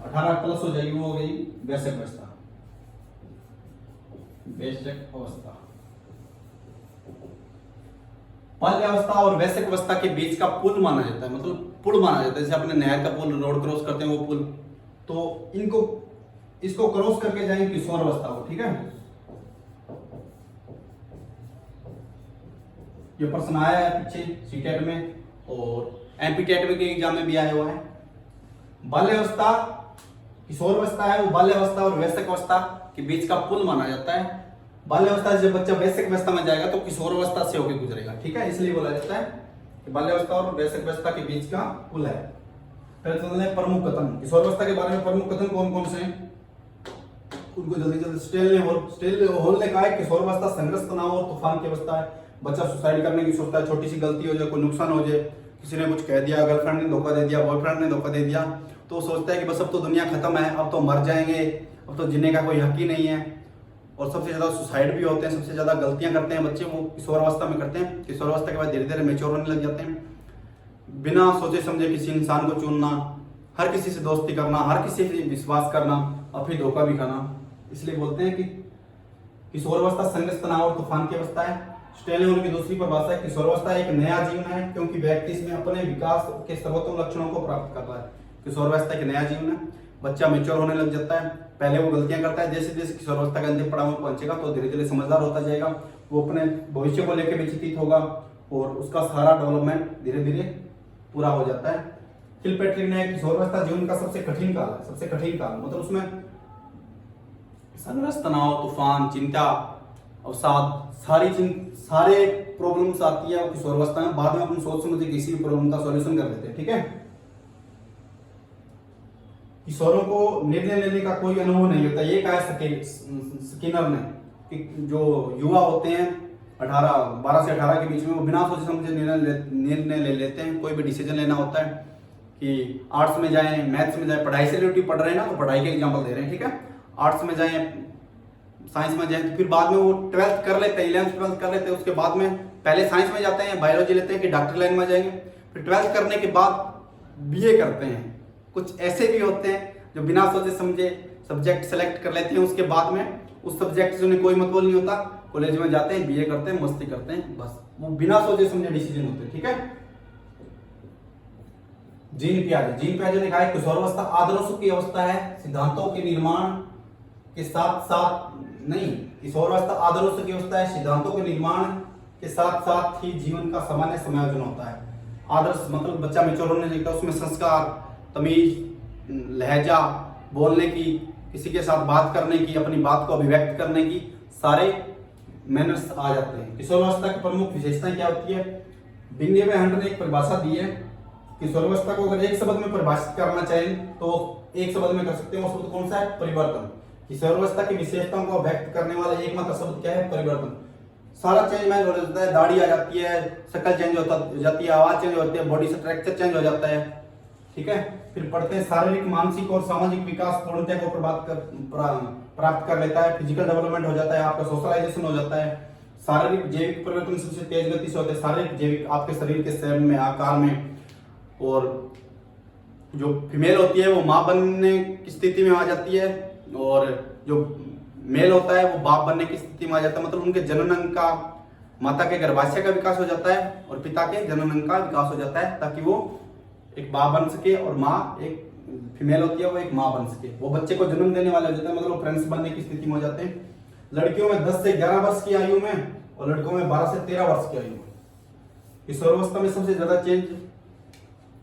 18 प्लस हो जाएगी, वो हो गई वयस्क अवस्था। बाल्यावस्था और वयस्क अवस्था के बीच का पुल माना जाता है, मतलब पुल माना जाता है। जैसे अपने नहर का पुल, रोड क्रॉस करते हैं वो पुल, तो इसको क्रॉस करके जाएंगे किशोर अवस्था को, ठीक है। ये प्रश्न आया है पीछे सीटेट में और एमपीटेट में के एग्जाम में भी आया हुआ है। बाल्यावस्था किशोर अवस्था है, वो बाल्यावस्था और वयस्क अवस्था के बीच का पुल माना जाता है। बाल्यावस्था से जब बच्चा वयस्क अवस्था में जाएगा तो किशोर अवस्था से होकर गुजरेगा, ठीक है। इसलिए बोला जाता है कि बाल्यावस्था और वयस्क अवस्था के बीच का पुल है। फिर प्रमुख कथन किशोर अवस्था के बारे में, प्रमुख कथन कौन कौन से हैं उनको जल्दी जल्दी। स्टेल होल ने कहा है किशोर अवस्था संघर्ष, तनाव और तूफान की अवस्था है। बच्चा सुसाइड करने की सोचता है, छोटी सी गलती हो जाए, कोई नुकसान हो जाए, किसी ने कुछ कह दिया, गर्लफ्रेंड ने धोखा दे दिया, बॉयफ्रेंड ने धोखा दे दिया, तो सोचता है कि बस अब तो दुनिया खत्म है, अब तो मर जाएंगे, अब तो जीने का कोई हक ही नहीं है। और सबसे ज्यादा सुसाइड भी होते हैं, सबसे ज्यादा गलतियां करते हैं बच्चे, वो किशोर अवस्था में करते हैं। किशोर अवस्था के बाद धीरे धीरे मेच्योर होने लग जाते हैं। बिना सोचे समझे किसी इंसान को चुनना, हर किसी से दोस्ती करना, हर किसी पे विश्वास करना और फिर धोखा भी खाना। इसलिए बोलते हैं कि किशोर अवस्था संघर्ष, तनाव और तूफान की अवस्था है। स्टेनहोल की दूसरी परिभाषा है किशोर अवस्था एक नया जीवन है, क्योंकि व्यक्ति इसमें अपने विकास के सर्वोत्तम लक्षणों को प्राप्त करता है। किशोर अवस्था एक नया जीवन है, बच्चा मेच्योर होने लग जाता है। पहले वो गलतियां करता है, जैसे जैसे किशोर अवस्था के अंतिम पड़ाव में पहुंचेगा तो धीरे धीरे समझदार होता जाएगा। वो अपने भविष्य को लेकर भी चिंतित होगा और उसका सारा डेवलपमेंट धीरे धीरे पूरा हो जाता है। किलपैट्रिक ने किशोर अवस्था जीवन का सबसे कठिन काल है, सबसे कठिन काल, मतलब उसमें संघर्ष, तनाव, तूफान, चिंता, अवसाद, सारे प्रॉब्लम्स आती है किशोर अवस्था में। बाद में अपन सोच समझ के किसी भी प्रॉब्लम का सॉल्यूशन कर लेते हैं, ठीक है। किशोरों को निर्णय लेने का कोई अनुभव नहीं होता, ये कहा है स्किनर ने कि जो युवा होते हैं 12 से 18 के बीच में, वो बिना सोचे समझे निर्णय ले लेते हैं। कोई भी डिसीजन लेना होता है कि आर्ट्स में जाएं, मैथ्स में जाएं, पढ़ाई से रिलेटेड पढ़ रहे हैं ना, तो पढ़ाई के एग्जाम्पल दे रहे हैं, ठीक है। आर्ट्स में जाएं, साइंस में जाएं, तो फिर बाद में वो 12th कर लेते हैं, 11th 12th कर लेते हैं। उसके बाद में पहले साइंस में जाते हैं, बायोलॉजी लेते हैं कि डॉक्टर लाइन में जाएंगे, फिर 12th करने के बाद बीए करते हैं। कुछ ऐसे भी होते हैं जो बिना सोचे समझे सब्जेक्ट सेलेक्ट कर लेते हैं, उसके बाद में उस सब्जेक्ट से उन्हें कोई मतलब नहीं होता, कॉलेज में जाते हैं, बीए करते हैं, मस्ती करते हैं, बस वो बिना सोचे समझे डिसीजन होते हैं, ठीक है। जीन पियाजे ने कहा है किशोरावस्था आदर्शों की अवस्था है, सिद्धांतों के निर्माण के साथ साथ नहीं, किशोरावस्था आदर्शों की अवस्था है, सिद्धांतों के निर्माण के साथ साथ ही जीवन का सामान्य समायोजन होता है। आदर्श मतलब बच्चा मेच्योर होने लगता है, उसमें संस्कार, तमीज, लहजा, बोलने की, किसी के साथ बात करने की, अपनी बात को अभिव्यक्त करने की सारे मैनर्स आ जाते हैं। किशोरावस्था की प्रमुख विशेषताएं क्या होती है? बिंगेवे हंट ने एक परिभाषा दी है। किशोरावस्था को अगर एक शब्द में परिभाषित करना चाहें तो एक शब्द में कर सकते हैं, वो शब्द कौन सा है? परिवर्तन। किशोरावस्था की विशेषताओं को व्यक्त करने वाला एकमात्र शब्द क्या है? परिवर्तन। सारा चेंज मैच हो जाता है, दाढ़ी आ जाती है, शक्ल चेंज हो जाती है, आवाज चेंज हो जाती है, बॉडी स्ट्रक्चर चेंज हो जाता है। ठीक है, फिर पढ़ते हैं शारीरिक, मानसिक और सामाजिक विकास पूर्णतः को प्राप्त कर लेता है। फिजिकल डेवलपमेंट हो जाता है, आपका सोशलाइजेशन हो जाता है। शारीरिक जैविक परिवर्तन सबसे तेज गति से होते हैं। शारीरिक जैविक आपके शरीर के शेप में, आकार में, और जो फीमेल होती है वो माँ बनने की स्थिति में आ जाती है, और जो मेल होता है वो बाप बनने की स्थिति में आ जाता है। मतलब उनके जनन अंग का, माता के गर्भाशय का विकास हो जाता है और पिता के जनन अंग का विकास हो जाता है, ताकि वो एक बाप बन सके और माँ, एक फीमेल होती है वो एक माँ बन सके। वो बच्चे को जन्म देने वाले हो जाते हैं, मतलब फ्रेंड्स बनने की स्थिति में हो जाते हैं। लड़कियों में 10 से 11 वर्ष की आयु में और लड़कों में 12 से 13 वर्ष की आयु में। किशोरावस्था में सबसे ज्यादा चेंज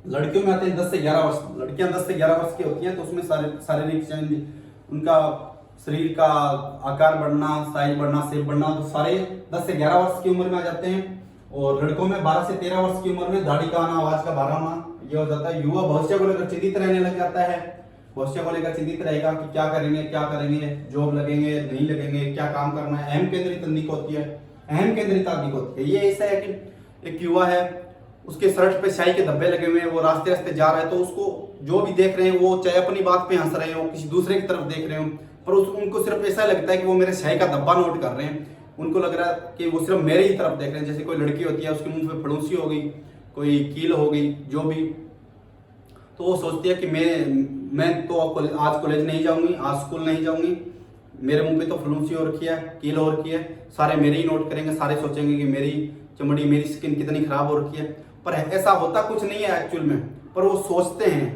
लड़कियों में आते हैं 10 से 11 वर्ष। लड़कियां 10 से 11 वर्ष की होती हैं, तो उसमें शारीरिक चेंज, उनका शरीर का आकार बढ़ना, साइज बढ़ना, शेप बढ़ना, तो सारे 10 से 11 वर्ष की उम्र में आ जाते हैं। और लड़कों में 12 से 13 वर्ष की उम्र में दाढ़ी का आना, आवाज का बाहर आना, ये हो जाता है। युवा भविष्य को लेकर चिंतित रहने लग जाता है। भविष्य को लेकर चिंतित रहेगा कि क्या करेंगे, जॉब लगेंगे, नहीं लगेंगे, क्या काम करना है। अहम केंद्रित अधिक होती है, अहम केंद्रिता अधिक होती है। ये ऐसा है कि एक युवा है, उसके शर्ट पे स्याही के धब्बे लगे हुए हैं, वो रास्ते रास्ते जा रहा है, तो उसको जो भी देख रहे हैं, वो चाहे अपनी बात पे हंस रहे हो, किसी दूसरे की तरफ देख रहे हो, पर उनको सिर्फ ऐसा लगता है कि वो मेरे स्याही का धब्बा नोट कर रहे हैं। उनको लग रहा है कि वो सिर्फ मेरे ही तरफ देख रहे हैं। जैसे कोई लड़की होती है, उसके मुंह पे फड़ूसी हो गई, कोई कील हो गई, जो भी, तो वो सोचती है कि मैं तो आज कॉलेज नहीं जाऊंगी, आज स्कूल नहीं जाऊंगी, मेरे मुंह पे तो फलूसी हो रखी है, कील हो रखी है, सारे मेरे ही नोट करेंगे, सारे सोचेंगे कि मेरी चमड़ी, मेरी स्किन कितनी खराब हो रखी है। पर ऐसा होता कुछ नहीं है एक्चुअल में, पर वो सोचते हैं।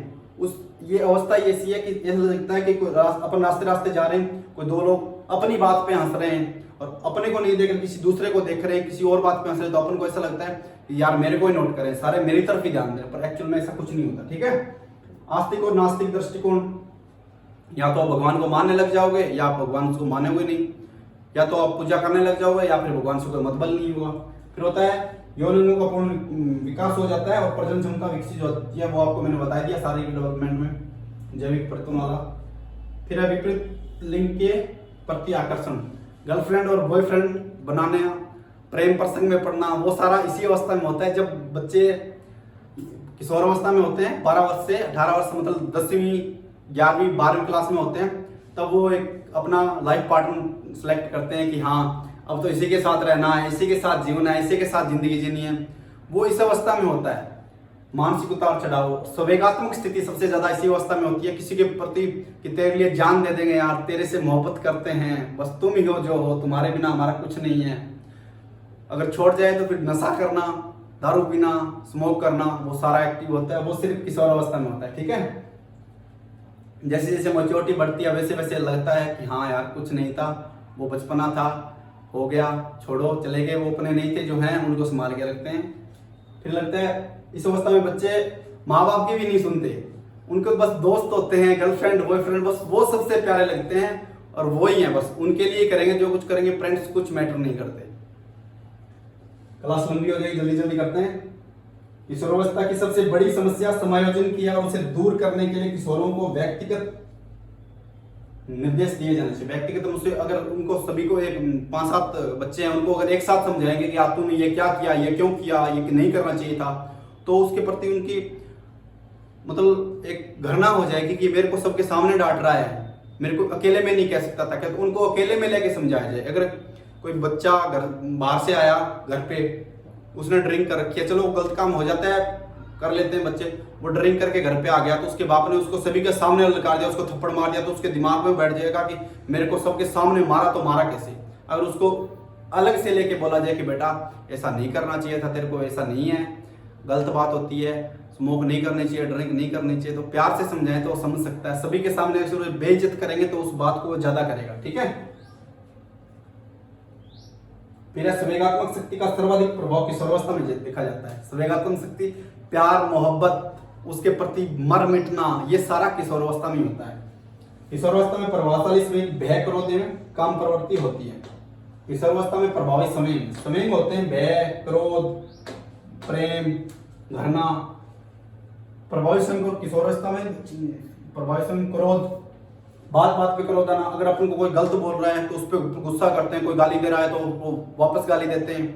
ये अवस्था ऐसी है कि ऐसा लगता है कि अपन रास्ते जा रहे हैं, कोई दो लोग अपनी बात पे हंस रहे हैं और अपने को नहीं देख रहे, किसी दूसरे को देख रहे हैं, किसी और बात पे हंस रहे हैं, तो अपन को ऐसा लगता है कि यार मेरे को ही नोट करें, सारे मेरी तरफ ही ध्यान दें, पर एक्चुअल में ऐसा कुछ नहीं होता। ठीक है, आस्तिक और नास्तिक दृष्टिकोण, या तो आप भगवान को मानने लग जाओगे या आप भगवान उसको मानोगे नहीं, या तो आप पूजा करने लग जाओगे या फिर भगवान से कोई मतलब नहीं होगा। फिर होता है यौन अंगों का पूर्ण विकास हो जाता है और प्रजनन क्षमता विकसित होती है, वो आपको मैंने बता दिया शारीरिक डेवलपमेंट में, जैविक परिवर्तन वाला। फिर है विपरीत लिंग के प्रति आकर्षण, गर्लफ्रेंड और बॉयफ्रेंड बनाने, प्रेम प्रसंग में पड़ना, वो सारा इसी अवस्था में होता है। जब बच्चे किशोर अवस्था में होते हैं, 12 वर्ष से 18 वर्ष, मतलब 10वीं 11वीं 12वीं क्लास में होते हैं, तब वो एक अपना लाइफ पार्टनर सेलेक्ट करते हैं कि हाँ अब तो इसी के साथ रहना है, इसी के साथ जीवन है, इसी के साथ जिंदगी जीनी है। वो इस अवस्था में होता है। मानसिक उतार चढ़ाव, संवेगात्मक स्थिति सबसे ज्यादा इसी अवस्था में होती है, किसी के प्रति कि तेरे लिए जान दे देंगे यार, तेरे से मोहब्बत करते हैं, बस तुम ही हो जो हो, तुम्हारे बिना हमारा कुछ नहीं है। अगर छोड़ जाए तो फिर नशा करना, दारू पीना, स्मोक करना, वो सारा एक्टिव होता है। वो सिर्फ किशोर अवस्था में होता है। ठीक है, जैसे जैसे मैच्योरिटी बढ़ती है वैसे वैसे लगता है कि हाँ यार कुछ नहीं था, वो बचपना था, हो गया, छोड़ो, चले गए, वो अपने नहीं थे, जो हैं उनको संभाल के रखते हैं। फिर लगता है इस अवस्था में बच्चे माँ बाप की भी नहीं सुनते, उनको बस दोस्त होते हैं, गर्लफ्रेंड बॉयफ्रेंड, बस वो सबसे प्यारे लगते हैं और वो ही है, बस उनके लिए करेंगे जो कुछ करेंगे, फ्रेंड्स कुछ मैटर नहीं करते। क्लास लंबी हो जाएगी, जल्दी जल्दी करते हैं। किशोरावस्था की सबसे बड़ी समस्या समायोजन किया और उसे दूर करने के लिए किशोरों को व्यक्तिगत निर्देश दिए जाने चाहिए। व्यक्तिगत उनसे, अगर उनको सभी को एक 5-7 बच्चे हैं, उनको अगर एक साथ समझाएंगे कि आप तुमने ये क्या किया, ये क्यों किया, ये नहीं करना चाहिए था, तो उसके प्रति उनकी मतलब एक घृणा हो जाएगी कि मेरे को सबके सामने डांट रहा है, मेरे को अकेले में नहीं कह सकता था। क्या उनको अकेले में लेके समझाया जाए। अगर कोई बच्चा घर बाहर से आया, घर पे उसने ड्रिंक कर रखी है, चलो गलत काम हो जाता है, कर लेते हैं बच्चे, वो ड्रिंक करके घर पे आ गया, तो उसके बाप ने उसको सभी के सामने ललकार दिया, उसको थप्पड़ मार दिया, तो उसके दिमाग में बैठ जाएगा कि मेरे को सबके सामने मारा तो मारा कैसे। अगर उसको अलग से लेके बोला जाए कि बेटा ऐसा नहीं करना चाहिए था, तेरे को ऐसा नहीं है, गलत बात होती है, स्मोक नहीं करनी चाहिए, ड्रिंक नहीं करनी चाहिए, तो प्यार से समझाएं तो वो समझ सकता है। सभी के सामने अगर बेइज्जत करेंगे तो उस बात को वो ज्यादा करेगा। ठीक है, फिर संवेगात्मक शक्ति का सर्वाधिक प्रभाव किशोरावस्था में देखा जाता है। संवेगात्मक शक्ति, प्यार, मोहब्बत, उसके प्रति मर मिटना, ये सारा किशोरावस्था में होता है। किशोरावस्था में प्रभावशाली संवेग भय, क्रोध एवं काम प्रवृत्ति होती है। किशोरावस्था में प्रभावी संवेग होते हैं भय, क्रोध, प्रेम, घृणा। प्रभावी संवेग किशोरावस्था में प्रभावी संवेग क्रोध, बात बात पे क्रोध आना, अगर अपन को कोई गलत बोल रहा है तो उस पर गुस्सा करते हैं, कोई गाली दे रहा है तो वो वापस गाली देते हैं।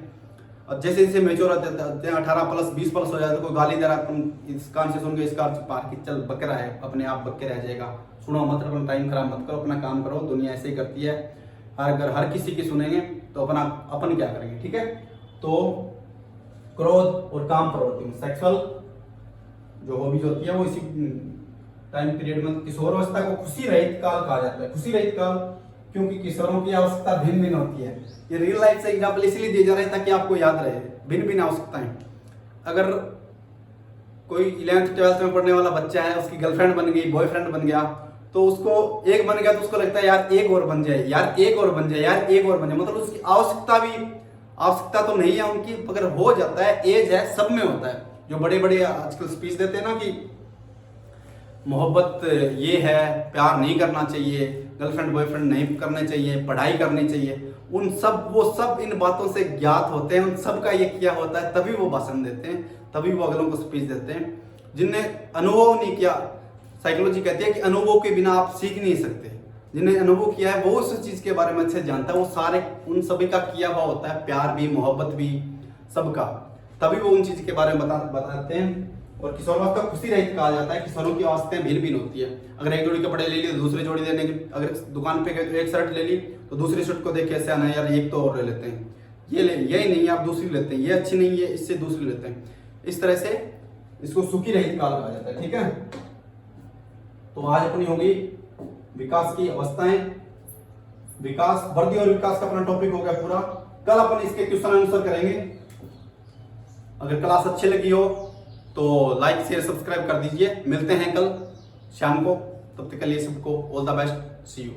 और जैसे जैसे मेच्योर होते हैं 18+ 20+ हो जाए तो कोई गाली दे रहा है, तुम इस कान से सुन के इस कान से पार की चल बकरा है, अपने आप बक्के रह जाएगा, सुनो मत, अपना टाइम खराब मत करो, अपना काम करो। दुनिया ऐसे ही करती है, अगर हर किसी की सुनेंगे तो अपन क्या करेंगे, ठीक है। तो क्रोध और काम प्रवृत्ति में सेक्सुअल जो हॉबीज होती है वो इसी टाइम पीरियड में किशोरावस्था को खुशी रहित काल कहा जाता है। खुशी रहित काल क्योंकि किशोरों की आवश्यकता भिन्न भिन्न होती है। ये रियल लाइफ से एग्जाम्पल इसलिए दिए जा रहे हैं ताकि आपको याद रहे, भिन्न भिन्न आवश्यकताएं। अगर कोई 11th 12th में पढ़ने वाला बच्चा है, उसकी गर्लफ्रेंड बन गई, बॉयफ्रेंड बन गया, तो उसको एक बन गया तो उसको लगता है यार एक और बन जाए, यार एक और बन जाए, यार एक और बन जाए, मतलब उसकी आवश्यकता तो नहीं है उनकी, अगर हो जाता है, एज है, सब में होता है। जो बड़े बड़े आजकल स्पीच देते हैं ना कि मोहब्बत ये है, प्यार नहीं करना चाहिए, गर्लफ्रेंड बॉयफ्रेंड नहीं करने चाहिए, पढ़ाई करनी चाहिए, वो सब इन बातों से ज्ञात होते हैं, उन सब का ये किया होता है, तभी वो भाषण देते हैं, तभी वो अगलों को स्पीच देते हैं। जिनने अनुभव नहीं किया, साइकोलॉजी कहती है कि अनुभव के बिना आप सीख नहीं सकते। जिन्हें अनुभव किया है वो उस चीज के बारे में अच्छे जानता है, वो सारे उन सभी का किया हुआ होता है, प्यार भी मोहब्बत भी सबका, तभी वो उन चीज के बारे में बताते हैं। और किशोरावस्था खुशी रहित कहा जाता है। किशोरों की अवस्थाएं भिन्न भिन्न होती है। अगर एक जोड़ी कपड़े ले लिए तो दूसरी जोड़ी लेने की, अगर दुकान पे गए तो एक शर्ट ले ली तो दूसरी शर्ट को देख कैसे आना है, यार एक तो और ले लेते हैं, यही नहीं है आप दूसरी लेते हैं, ये अच्छी नहीं है इससे दूसरी लेते हैं। इस तरह से इसको सुखी रहित काल कहा जाता है, ठीक है। तो आज अपनी होगी विकास की अवस्थाएं, विकास, वृद्धि और विकास का अपना टॉपिक हो गया पूरा। कल अपन इसके क्वेश्चन आंसर करेंगे। अगर क्लास अच्छी लगी हो तो लाइक शेयर सब्सक्राइब कर दीजिए। मिलते हैं कल शाम को, तब तक के लिए सबको all the best, see you.